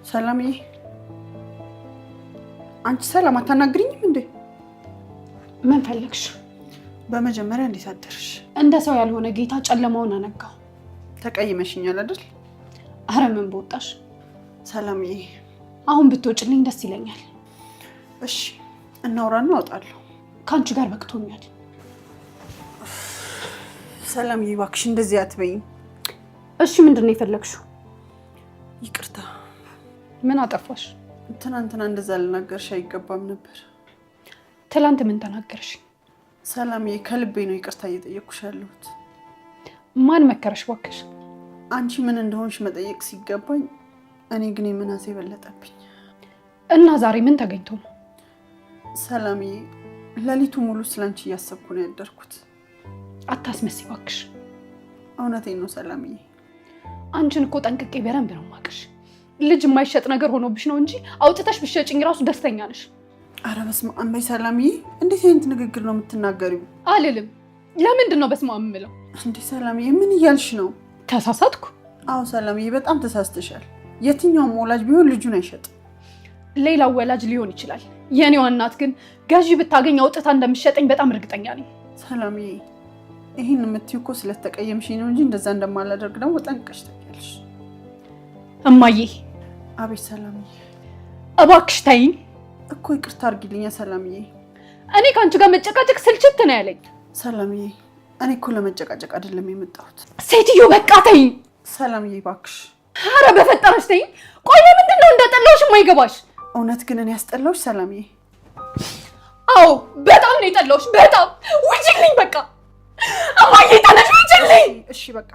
J: ሰላምዬ፣ አንቺ ሰላም አታናግሪኝም እንዴ?
A: ምን ፈለግሽ?
J: በመጀመሪያ እንዴት አደርሽ?
A: እንደ ሰው ያልሆነ ጌታ ጨለማውን አነጋው።
J: ተቀይመሽኛል አይደል?
A: አረ ምን በወጣሽ።
J: ሰላምዬ፣
A: አሁን ብትወጪልኝ ደስ ይለኛል።
J: እሺ እናውራና እወጣለሁ።
A: ከአንቺ ጋር በቅቶኛል።
J: ሰላምዬ እባክሽ እንደዚህ አትበይኝ።
A: እሺ ምንድን ነው የፈለግሽው?
J: ይቅርታ።
A: ምን አጠፋሽ?
J: ትናንትና እንደዛ ልናገርሽ አይገባም ነበር።
A: ትላንት ምን ተናገርሽ?
J: ሰላምዬ ከልቤ ነው ይቅርታ እየጠየቅኩሽ ያለሁት።
A: ማን መከረሽ እባክሽ?
J: አንቺ ምን እንደሆንሽ መጠየቅ ሲገባኝ እኔ ግን የምናሴ በለጠብኝ።
A: እና ዛሬ ምን ተገኝቶ ነው?
J: ሰላምዬ ሌሊቱ ሙሉ ስላንቺ እያሰብኩ ነው ያደርኩት።
A: አታስመስይ እባክሽ።
J: እውነቴን ነው ሰላምዬ።
A: አንቺን እኮ ጠንቅቄ በደንብ ነው የማውቅሽ። ልጅ የማይሸጥ ነገር ሆኖብሽ ነው እንጂ አውጥተሽ ብትሸጪኝ ራሱ ደስተኛ ነሽ።
J: አረ በስመ አብ በይ ሰላምዬ። እንዴት አይነት ንግግር ነው የምትናገሪው?
A: አልልም። ለምንድን ነው በስመ አብ የምለው?
J: እንዴ ሰላምዬ ምን እያልሽ ነው?
A: ተሳሳትኩ?
J: አዎ ሰላምዬ በጣም ተሳስተሻል። የትኛውም ወላጅ ቢሆን ልጁን አይሸጥም።
A: ሌላው ወላጅ ሊሆን ይችላል። የኔዋ እናት ግን ገዢ ብታገኝ አውጥታ እንደምትሸጠኝ በጣም እርግጠኛ ነኝ።
J: ሰላምዬ ይህን የምትይው እኮ ስለተቀየምሽኝ ነው እንጂ እንደዛ እንደማላደርግ ደግሞ ጠንቅቀሽ ታውቂያለሽ።
A: እማዬ።
J: አቤት ሰላምዬ።
A: እባክሽ ተይኝ
J: እኮ ይቅርታ አድርጊልኝ ሰላምዬ።
A: እኔ ከአንቺ ጋር መጨቃጨቅ ስልችት ነው ያለኝ።
J: ሰላምዬ እኔ እኮ ለመጨቃጨቅ አይደለም የመጣሁት።
A: ሴትዮ በቃ ተይኝ።
J: ሰላምዬ እባክሽ።
A: ኧረ በፈጠረሽ ተይኝ። ቆይ ለምንድን ነው እንደጠላሁሽ የማይገባሽ?
J: እውነት ግን እኔ ያስጠላሁሽ ሰላምዬ?
A: አዎ በጣም ነው የጠላሁሽ። በጣም ውጪልኝ በቃ። እማዬ ተነሽ ውጪልኝ።
J: እሺ በቃ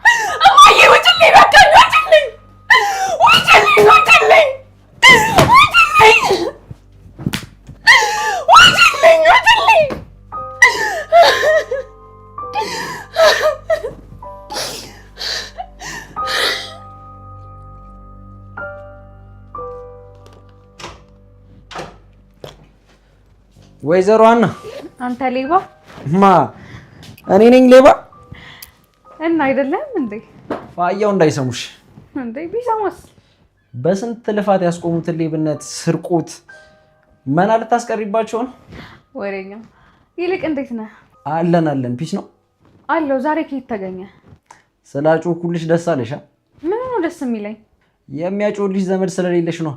A: እማዬ ውጪልኝ በቃ ውጪልኝ። ውጪልኝ ውጪልኝ ውጪልኝ ውጪልኝ ውጪልኝ።
I: ወይዘሮ አና።
C: አንተ ሌባ?
I: ማ እኔ ነኝ ሌባ?
C: እና አይደለም እንዴ?
I: ፋያው እንዳይሰሙሽ።
C: እንዴ ቢሰማስ?
I: በስንት ልፋት ያስቆሙትን ሌብነት፣ ስርቆት መና ልታስቀሪባቸው ነው?
C: ወሬኛ። ይልቅ እንዴት ነህ?
I: አለን ፒስ ነው
C: አለው። ዛሬ ከየት ተገኘ?
I: ስላጮኩልሽ ደስ አለሽ?
C: ምን ነው ደስ የሚለኝ?
I: የሚያጮልሽ ዘመድ ስለሌለሽ ነው።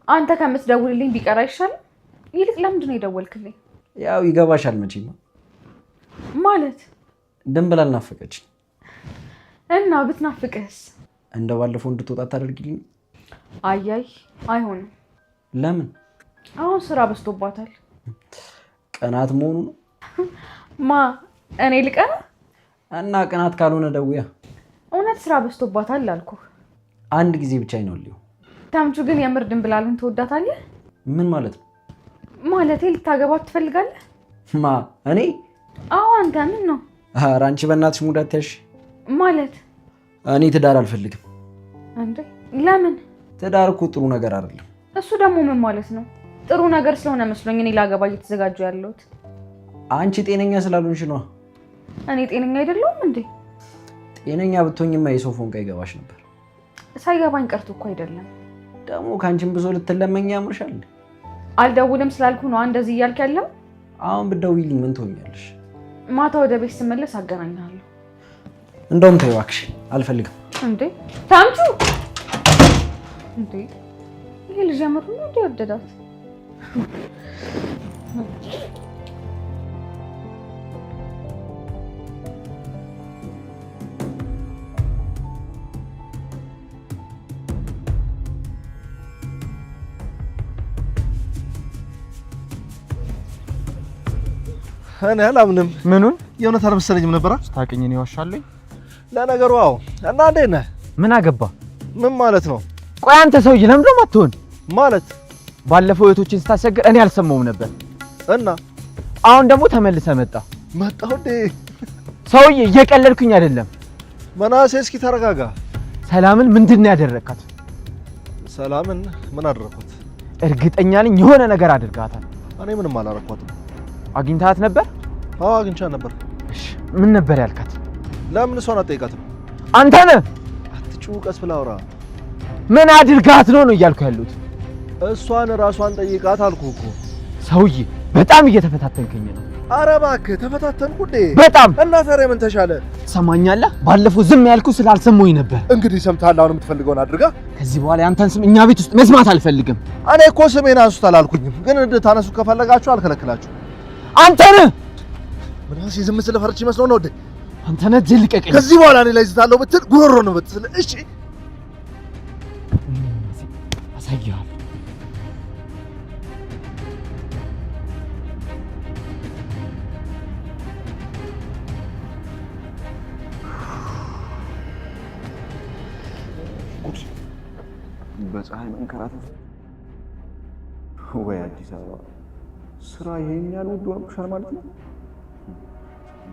C: አንተ ከምትደውልልኝ ቢቀር አይሻልም? ይልቅ ለምንድን ነው የደወልክልኝ?
I: ያው ይገባሻል መቼም።
C: ማለት
I: ድንብላል ናፈቀችኝ።
C: እና ብትናፍቅህስ?
I: እንደ ባለፈው እንድትወጣ ታደርጊልኝ?
C: አያይ አይሆንም።
I: ለምን?
C: አሁን ስራ በዝቶባታል።
I: ቅናት መሆኑ ነው?
C: ማ እኔ ልቀና?
I: እና ቅናት ካልሆነ ደውያ።
C: እውነት ስራ በዝቶባታል አልኩህ።
I: አንድ ጊዜ ብቻ ይነውልኝ።
C: ተምቹ ግን የምር ድንብላልን ትወዳታለህ?
I: ምን ማለት ነው?
C: ማለቴ ልታገባት ትፈልጋለህ?
I: ማ እኔ?
C: አዎ አንተ። ምን ነው?
I: ኧረ አንቺ በእናትሽ ሙድ አትያዥ።
C: ማለት
I: እኔ ትዳር አልፈልግም።
C: እንዴ ለምን?
I: ትዳር እኮ ጥሩ ነገር አይደለም።
C: እሱ ደግሞ ምን ማለት ነው? ጥሩ ነገር ስለሆነ መስሎኝ እኔ ላገባ እየተዘጋጁ ያለሁት።
I: አንቺ ጤነኛ ስላልሆንሽ ነው።
C: እኔ ጤነኛ አይደለሁም እንዴ?
I: ጤነኛ ብትሆኝማ የሰው ፎንቃ ይገባሽ ነበር።
A: ሳይገባኝ ቀርቶ እኮ አይደለም።
I: ደግሞ ካንቺም ብዙ ልትለመኝ ያምርሻል።
A: አልደውልም ስላልኩ ነው እንደዚህ እያልክ ያለው?
I: አሁን ብትደውይልኝ ምን ትሆኛለሽ?
A: ማታ ወደ ቤት ስመለስ አገናኛለሁ።
I: እንደውም ተይው እባክሽ፣ አልፈልግም።
A: እንዴ ታምቹ! እንዴ ይሄ ልጅ ያመጡ ነው እንዴ ወደዳት?
B: እኔ አላምንም።
G: ምኑን?
B: የእውነት አልመሰለኝም ነበር።
G: ስታውቂኝ እኔ ዋሻለሁ?
B: ለነገሩ አዎ። እና እንዴት ነህ?
G: ምን አገባ?
B: ምን ማለት ነው?
G: ቆይ አንተ ሰውዬ ለምን ደግሞ አትሆን?
B: ማለት
G: ባለፈው እህቶችን ስታስቸግር እኔ አልሰማውም ነበር
B: እና
G: አሁን ደግሞ ተመልሰ
B: መጣሁ እንዴ?
G: ሰውዬ እየቀለድኩኝ አይደለም።
B: መናሴ እስኪ ተረጋጋ።
G: ሰላምን ምንድን ነው ያደረካት?
B: ሰላምን ምን አደረኳት?
G: እርግጠኛ ነኝ የሆነ ነገር አድርጋታል።
B: እኔ ምንም አላረኳትም።
G: አግኝታት ነበር?
B: አዎ አግኝቻት ነበር።
G: እሺ ምን ነበር ያልካት?
B: ለምን እሷን አትጠይቃትም?
G: አንተ ነህ።
B: አትጩህ፣ ቀስ ብለህ አውራ።
G: ምን አድርጋት ነው እያልኩ ያሉት?
B: እሷን ራሷን ጠይቃት አልኩህ እኮ።
G: ሰውዬ በጣም እየተፈታተንከኝ ነው።
B: ኧረ እባክህ ተፈታተንኩ እንዴ?
G: በጣም።
B: እና ታዲያ ምን ተሻለ?
G: ሰማኛለህ? ባለፈው ዝም ያልኩህ ስላልሰማሁኝ ነበር።
B: እንግዲህ ሰምተሃል። አሁን የምትፈልገውን አድርጋ።
G: ከዚህ በኋላ ያንተን ስም እኛ ቤት ውስጥ መስማት አልፈልግም።
B: እኔ እኮ ስሜን አንሱት አላልኩኝም፣ ግን እንድታነሱ ከፈለጋችሁ አልከለክላችሁ።
G: አንተ ነህ።
B: ምናሴ ዝም ስለፈርች ይመስለው ነው እንዴ?
G: አንተ ነህ። እጅ ልቀቀኝ።
B: ከዚህ በኋላ እኔ ላይ ዝታለሁ ብትል ጉሮሮ ነው ብትል። እሺ
G: አሳያለሁ።
H: በፀሐይ መንከራተት ወይ አዲስ አበባ ስራ ይሄን ያህል ውድ ሆኖብሻል ማለት ነው።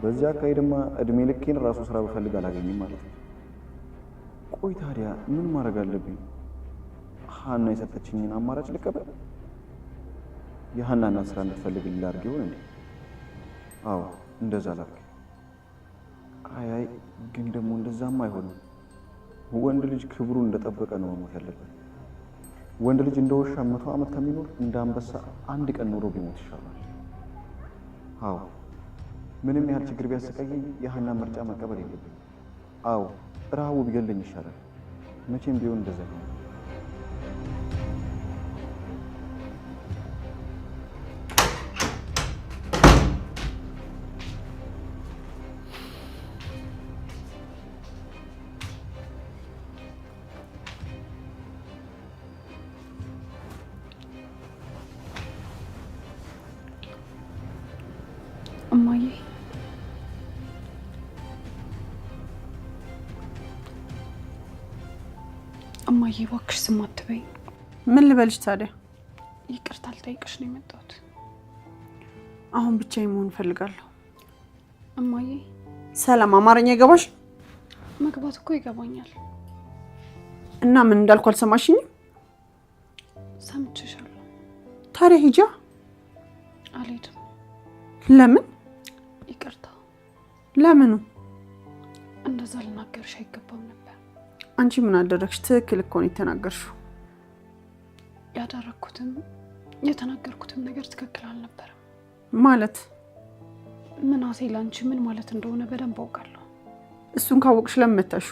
H: በዚያ አካሄድማ እድሜ ልኬን ራሱ ስራ ብፈልግ አላገኝም ማለት ነው። ቆይ ታዲያ ምን ማድረግ አለብኝ? ሀና የሰጠችኝን አማራጭ ልቀበል? የሀናና ስራ እንድትፈልግ ላድርግ ይሆን እንዴ? አዎ እንደዛ ላድርግ። አይ ግን ደግሞ እንደዛም አይሆንም። ወንድ ልጅ ክብሩ እንደጠበቀ ነው መሞት ያለበት። ወንድ ልጅ እንደ ውሻ 100 ዓመት ከሚኖር እንደ አንበሳ አንድ ቀን ኖሮ ቢሞት ይሻላል። አዎ ምንም ያህል ችግር ቢያሰቃየኝ የሀና ምርጫ መቀበል የለብኝ። አዎ ረሃቡ ቢገለኝ ይሻላል። መቼም ቢሆን እንደዛ ነው።
A: እማዬ እማዬ እባክሽ ዝም አትበይ።
J: ምን ልበልሽ ታዲያ?
A: ይቅርታ ልጠይቅሽ ነው የመጣሁት።
J: አሁን ብቻዬን መሆን እፈልጋለሁ።
A: እማዬ
J: ሰላም፣ አማርኛ ይገባሽ?
A: መግባት እኮ ይገባኛል።
J: እና ምን እንዳልኩ አልሰማሽኝም?
A: ሰምቼሻለሁ።
J: ታዲያ ሂጃ።
A: አልሄድም።
J: ለምን?
A: ይቅርታ።
J: ለምኑ?
A: እንደዛ ልናገርሽ አይገባም ነበር።
J: አንቺ ምን አደረግሽ? ትክክል እኮ ነው የተናገርሽው።
A: ያደረኩትም የተናገርኩትም ነገር ትክክል አልነበረም።
J: ማለት?
A: ምናሴ ላንቺ ምን ማለት እንደሆነ በደንብ አውቃለሁ።
J: እሱን ካወቅሽ ለምን መታሹ?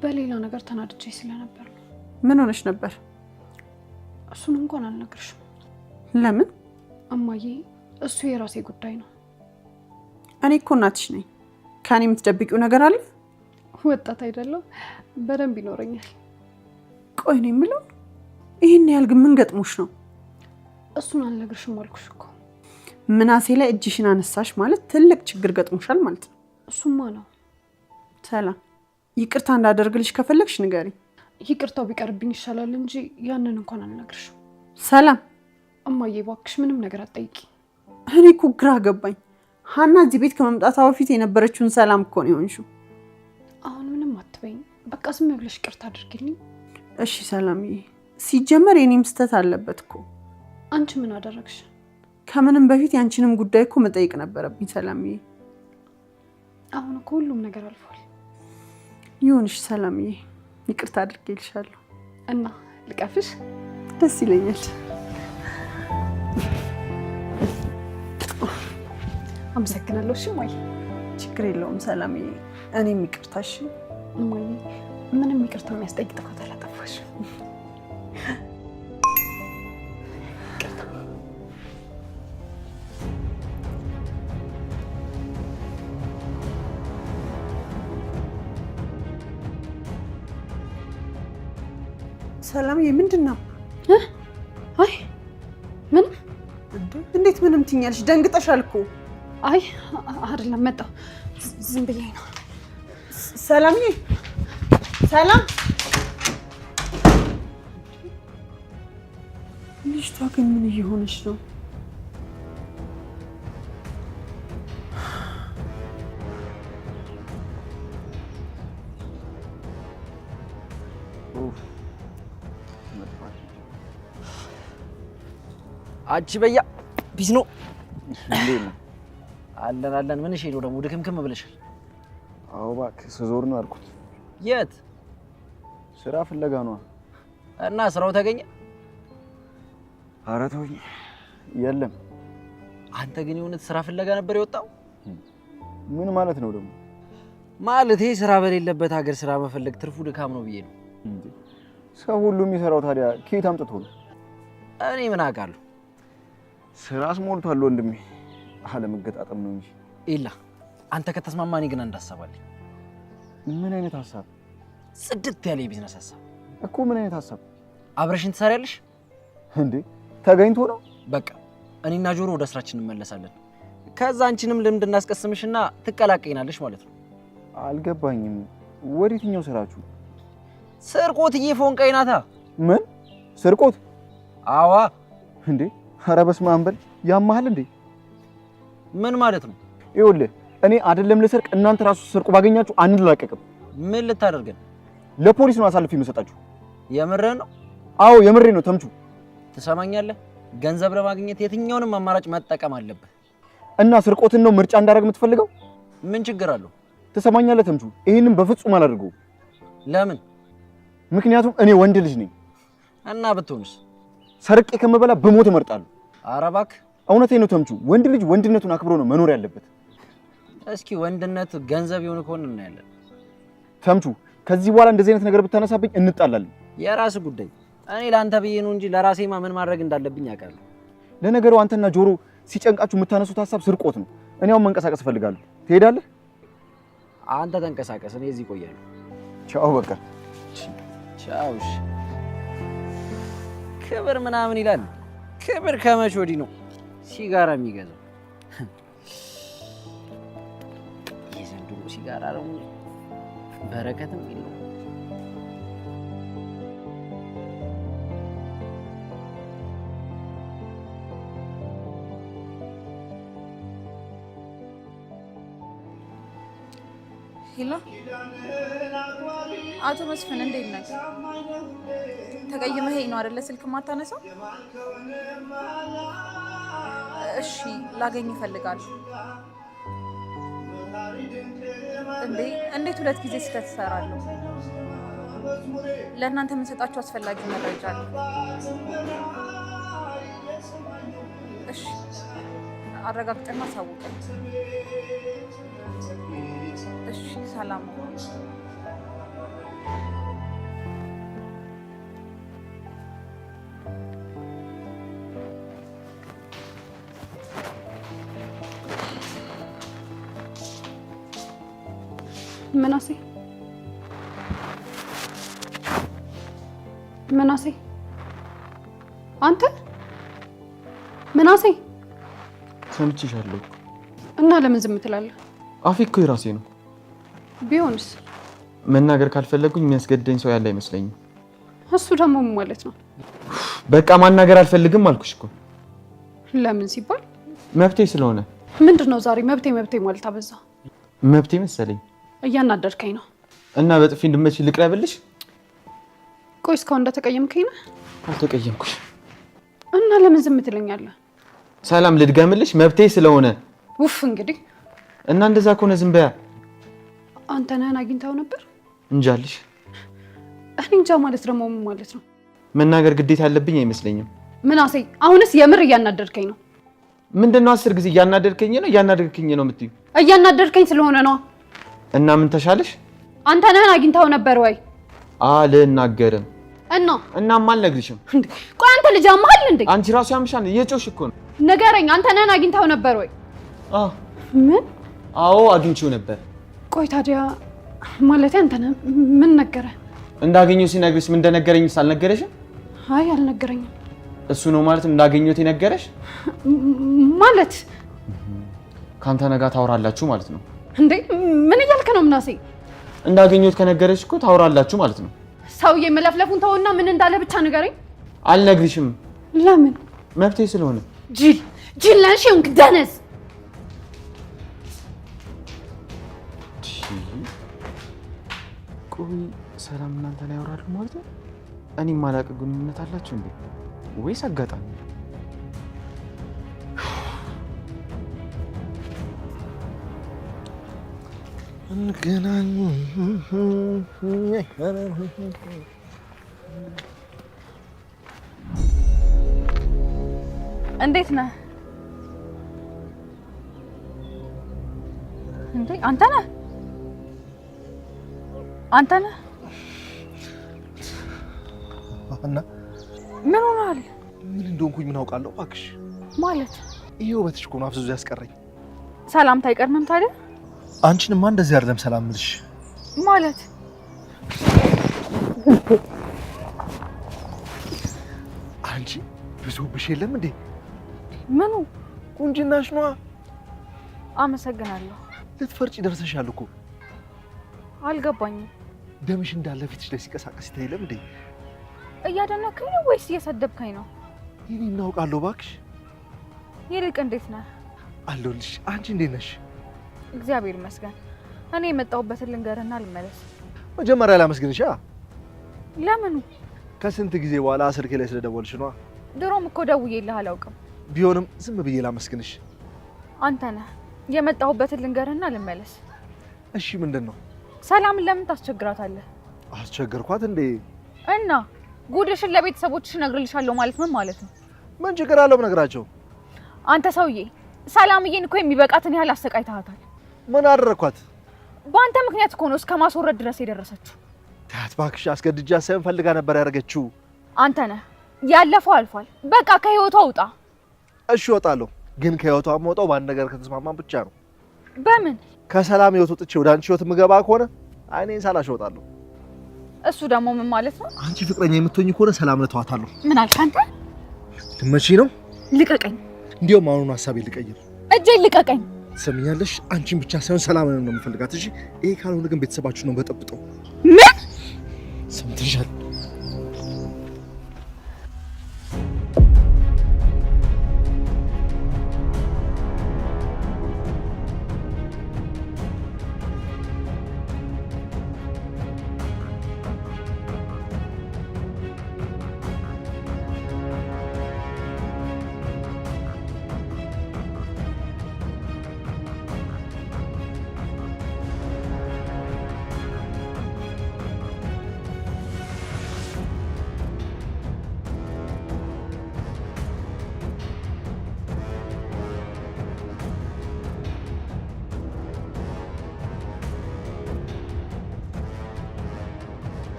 A: በሌላ ነገር ተናድጄ ስለነበር ነው።
J: ምን ሆነሽ ነበር?
A: እሱን እንኳን አልነግርሽም።
J: ለምን?
A: እማዬ እሱ የራሴ ጉዳይ ነው።
J: እኔ እኮ እናትሽ ነኝ። ከኔ የምትደብቂው ነገር አለ?
A: ወጣት አይደለም፣ በደንብ ይኖረኛል።
J: ቆይ ነው የምለው፣ ይሄን ያህል ግን ምን ገጥሞሽ ነው?
A: እሱን አልነግርሽም አልኩሽ እኮ።
J: ምናሴ ላይ እጅሽን አነሳሽ ማለት ትልቅ ችግር ገጥሞሻል ማለት ነው።
A: እሱማ ነው።
J: ሰላም፣ ይቅርታ እንዳደርግልሽ ከፈለግሽ ንገሪ።
A: ይቅርታው ቢቀርብኝ ይሻላል እንጂ ያንን እንኳን አልነግርሽም።
J: ሰላም፣
A: እማዬ እባክሽ ምንም ነገር አትጠይቂ።
J: እኔ እኮ ግራ ገባኝ። ሀና እዚህ ቤት ከመምጣቷ በፊት የነበረችውን ሰላም እኮ ነው የሆንሽው።
A: አሁን ምንም አትበይኝ፣ በቃ ዝም ብለሽ ይቅርታ አድርጊልኝ።
J: እሺ ሰላምዬ፣ ሲጀመር የኔም ስህተት አለበት እኮ።
A: አንቺ ምን አደረግሽ?
J: ከምንም በፊት ያንቺንም ጉዳይ እኮ መጠየቅ ነበረብኝ ሰላምዬ።
A: አሁን እኮ ሁሉም ነገር አልፏል።
J: ይሁንሽ ሰላምዬ፣ ይቅርታ አድርጌልሻለሁ
A: እና ልቀፍሽ?
J: ደስ ይለኛል።
A: አመሰግናለሁ። እሺ እማዬ።
J: ችግር የለውም ሰላምዬ። እኔም ይቅርታ። እሺ
A: እማዬ፣ ምንም ይቅርታ የሚያስጠይቅ ጥፋት አላጠፋሽም።
J: ሰላምዬ ምንድን ነው?
A: አይ ምንም።
J: እንዴት ምንም ትኛለሽ? ደንግጠሻል እኮ።
A: አይ አይደለም፣ መጣሁ ዝም ብዬ ነው።
J: ሰላምዬ፣ ሰላም። ልጅቷ ግን ምን እየሆነች ነው?
I: አቺ በያ ቢስ ነው
H: እንዴት ነው?
I: አለን። ምን እሺ ነው ደግሞ ድክምክም ብለሻል?
H: አዎ እባክህ ስዞር ነው አልኩት።
I: የት?
H: ስራ ፍለጋ ነው።
I: እና ስራው ተገኘ?
H: ኧረ ተውኝ። የለም።
I: አንተ ግን የእውነት ስራ ፍለጋ ነበር የወጣው?
H: ምን ማለት ነው ደግሞ?
I: ማለቴ ስራ በሌለበት ሀገር ስራ መፈለግ ትርፉ ድካም ነው ብዬ ነው።
H: ሰው ሁሉ የሚሰራው ታዲያ ከየት አምጥቶ ነው?
I: እኔ ምን አውቃለሁ?
H: ስራስ ሞልቷል ወንድሜ፣ አለመገጣጠም ነው እንጂ።
I: ኢላ አንተ ከተስማማኝ ግን እንዳሰባለኝ።
H: ምን አይነት ሐሳብ?
I: ጽድት ያለ የቢዝነስ ሐሳብ
H: እኮ። ምን አይነት ሐሳብ?
I: አብረሽን ትሰሪያለሽ
H: እንዴ? ተገኝቶ ነው?
I: በቃ እኔና ጆሮ ወደ ስራችን እንመለሳለን። ከዛ አንቺንም ልምድ እናስቀስምሽና ትቀላቀይናለሽ ማለት ነው።
H: አልገባኝም። ወዴትኛው ስራችሁ?
I: ስርቆትዬ ፎንቃይ ናታ።
H: ምን ስርቆት?
I: አዋ
H: እንዴ! ኧረ በስመ አብ በል። ያማሃል እንዴ?
I: ምን ማለት ነው?
H: ይኸውልህ እኔ አይደለም ልሰርቅ፣ እናንተ ራሱ ሰርቁ ባገኛችሁ አንላቀቅም።
I: ምን ልታደርገን?
H: ለፖሊስ ነው አሳልፌ የምሰጣችሁ።
I: የምርህን ነው?
H: አዎ የምሬ ነው ተምቹ።
I: ትሰማኛለህ? ገንዘብ ለማግኘት የትኛውንም አማራጭ መጠቀም አለብህ።
H: እና ስርቆትን ነው ምርጫ እንዳደረግ የምትፈልገው?
I: ምን ችግር አለው?
H: ትሰማኛለህ ተምቹ? ይሄንን በፍጹም አላደርገውም።
I: ለምን?
H: ምክንያቱም እኔ ወንድ ልጅ ነኝ።
I: እና ብትሆንስ?
H: ሰርቄ ከመበላ በሞት እመርጣለሁ።
I: ኧረ እባክህ
H: እውነቴን ነው ተምቹ። ወንድ ልጅ ወንድነቱን አክብሮ ነው መኖር ያለበት።
I: እስኪ ወንድነት ገንዘብ ይሁን ከሆነ እናያለን።
H: ተምቹ ከዚህ በኋላ እንደዚህ አይነት ነገር ብታነሳብኝ እንጣላለን።
I: የራስ ጉዳይ። እኔ ለአንተ ብዬ ነው እንጂ ለራሴማ ምን ማድረግ እንዳለብኝ አውቃለሁ።
H: ለነገሩ አንተና ጆሮ ሲጨንቃችሁ የምታነሱት ሀሳብ ስርቆት ነው። እኔ አሁን መንቀሳቀስ እፈልጋለሁ። ትሄዳለህ?
I: አንተ ተንቀሳቀስ፣ እኔ እዚህ እቆያለሁ።
H: ቻው በቃ
I: ቻው። እሺ ክብር ምናምን ይላል። ክብር ከመቼ ወዲህ ነው ሲጋራ የሚገዛው? የዘንድሮ ሲጋራ ነው በረከትም የለው።
C: ሄሎ አቶ መስፍን እንዴት ነህ? ተቀይመህ ነው አይደለ ስልክ ማታነሳው? እሺ ላገኝ እፈልጋለሁ። እንዴት ሁለት ጊዜ ስህተት እሰራለሁ? ለእናንተ የምንሰጣቸው አስፈላጊ መረጃ አለ። እሺ አረጋግጠና አሳውቀኝ። እሺ ሰላም።
A: ምናሴ አንተ ምናሴ
G: ሰምቼሻለሁ
A: እና ለምን ዝም ትላለህ?
G: አፌ እኮ የራሴ ነው።
A: ቢሆንስ?
G: መናገር ካልፈለጉኝ የሚያስገድደኝ ሰው ያለ አይመስለኝም።
A: እሱ ደግሞ ምን ማለት ነው?
G: በቃ ማናገር አልፈልግም አልኩሽ እኮ።
A: ለምን ሲባል?
G: መብቴ ስለሆነ።
A: ምንድነው ዛሬ መብቴ ማለት አበዛ?
G: መብቴ መሰለኝ።
A: እያናደድከኝ ነው።
G: እና በጥፊ እንድመች ልቅረብልሽ?
A: ቆይ እስካሁን እንደተቀየምከኝ ነው?
G: አልተቀየምኩሽ።
A: እና ለምን ዝም ትለኛለህ?
G: ሰላም ልድገምልሽ፣ መብቴ ስለሆነ።
A: ውፍ እንግዲህ
G: እና እንደዛ ከሆነ ዝም በያ።
A: አንተ ነህን አግኝታው ነበር?
G: እንጃልሽ።
A: እኔ እንጃ ማለት ደግሞ ምን ማለት ነው?
G: መናገር ግዴታ ያለብኝ አይመስለኝም።
A: ምናሴ አሁንስ የምር እያናደድከኝ ነው።
G: ምንድነው 10 ጊዜ እያናደድከኝ ነው የምትይው?
A: እያናደድከኝ ስለሆነ ነው።
G: እና ምን ተሻለሽ?
A: አንተ ነህን አግኝታው ነበር ወይ?
G: አልናገርም።
A: እናም
G: አልነግርሽም።
A: ቆይ አንተ ልጅ አምሃል እንዴ?
G: አንቺ ራሱ ያምሻል። እየጮሽ እኮ ነው።
A: ንገረኝ፣ አንተ ነህን አግኝታው ነበር ወይ? ምን?
G: አዎ አግኝቼው ነበር።
A: ቆይ ታዲያ ማለት አንተ ነህ ምን ነገረ?
G: እንዳገኘው ሲነግርሽ ምን እንደነገረኝስ አልነገረሽም?
A: አይ አልነገረኝም።
G: እሱ ነው ማለት እንዳገኘው የነገረሽ?
A: ማለት
G: ካንተ ነጋ ታወራላችሁ ማለት ነው
A: እንዴ? ምን እያልክ ነው ምናሴ?
G: እንዳገኘው ከነገረሽ እኮ ታወራላችሁ ማለት ነው።
A: ሰውዬ መለፍለፉን ተውና ምን እንዳለ ብቻ ንገረኝ።
G: አልነግርሽም።
A: ለምን?
G: መብቴ ስለሆነ።
A: ጅል ነሽ እንክ ደነስ።
G: ቆይ ሰላም እናንተ ላይ ያወራሉ ማለት ነው? እኔ ማላቅ ግንኙነት አላችሁ እንዴ? ወይስ አጋጣሚ?
B: እንገናኝ።
C: እንዴት ነህ? እንዴ አንተ ነህ?
B: እና
C: ምን ሆነሃል?
B: ምን እንደሆንኩኝ ምን አውቃለሁ እባክሽ።
C: ማለት
B: ይሄው በትሽ እኮ ነው አፍዝዞ ያስቀረኝ።
C: ሰላምታ አይቀርምም ታዲያ?
B: አንቺንማ እንደዚህ አይደለም ሰላም ልሽ
C: ማለት
B: አንቺ ብዙብሽ የለም እንዴ?
C: ምኑ?
B: ቁንጅናሽ ነዋ።
C: አመሰግናለሁ።
B: ልትፈርጪ ደርሰሻል እኮ።
C: አልገባኝም።
B: ደምሽ እንዳለ ፊትሽ ላይ ሲቀሳቀስ ይታየለም እንዴ?
C: እያደነከኝ ነው ወይስ እየሰደብከኝ ነው?
B: ይሄን እናውቃለሁ እባክሽ።
C: ይልቅ እንዴት ነህ?
B: አለሁልሽ። አንቺ እንዴት ነሽ?
C: እግዚአብሔር ይመስገን። እኔ የመጣሁበትን ልንገርና ልመለስ።
B: መጀመሪያ ላመስግንሽ።
C: ለምኑ?
B: ከስንት ጊዜ በኋላ ስልኬ ላይ ስለደወልሽ ነዋ።
C: ድሮም እኮ ደውዬልህ አላውቅም።
B: ቢሆንም ዝም ብዬ ላመስግንሽ።
C: አንተ ነህ። የመጣሁበትን ልንገርና ልመለስ።
B: እሺ ምንድን ነው?
C: ሰላምን ለምን ታስቸግራታለህ?
B: አስቸገርኳት እንዴ?
C: እና ጉድሽን ለቤተሰቦችሽ እነግርልሻለሁ ማለት ምን ማለት ነው?
B: ምን ችግር አለው ብነግራቸው?
C: አንተ ሰውዬ ሰላምዬን እኮ የሚበቃትን ያህል አሰቃይተሃታል።
B: ምን አደረኳት?
C: በአንተ ምክንያት እኮ ነው እስከ ማስወረድ ድረስ የደረሰችው።
B: ታያት እባክሽ፣ አስገድጃ ሳይሆን ፈልጋ ነበር ያደረገችው።
C: አንተ ነህ። ያለፈው አልፏል። በቃ ከህይወቷ ውጣ።
B: እሺ እወጣለሁ፣ ግን ከህይወቷ የምወጣው በአንድ ነገር ከተስማማን ብቻ ነው።
C: በምን?
B: ከሰላም ህይወት ወጥቼ ወደ አንቺ ህይወት የምገባ ከሆነ አይኔን ሳላሽ እወጣለሁ።
C: እሱ ደግሞ ምን ማለት ነው?
B: አንቺ ፍቅረኛ የምትሆኝ ከሆነ ሰላም እተዋታለሁ።
C: ምን አልክ አንተ?
B: ትመጪ ነው?
C: ልቀቀኝ።
B: እንዲያውም አሁኑን ሀሳቤ ልቀይር።
C: እጄን ልቀቀኝ።
B: ትሰሚኛለሽ? አንቺን ብቻ ሳይሆን ሰላምን ነው የምፈልጋት። እሺ፣ ይሄ ካልሆነ ግን ቤተሰባችሁ ነው በጠብጠው።
C: ምን
B: ሰምተሻል?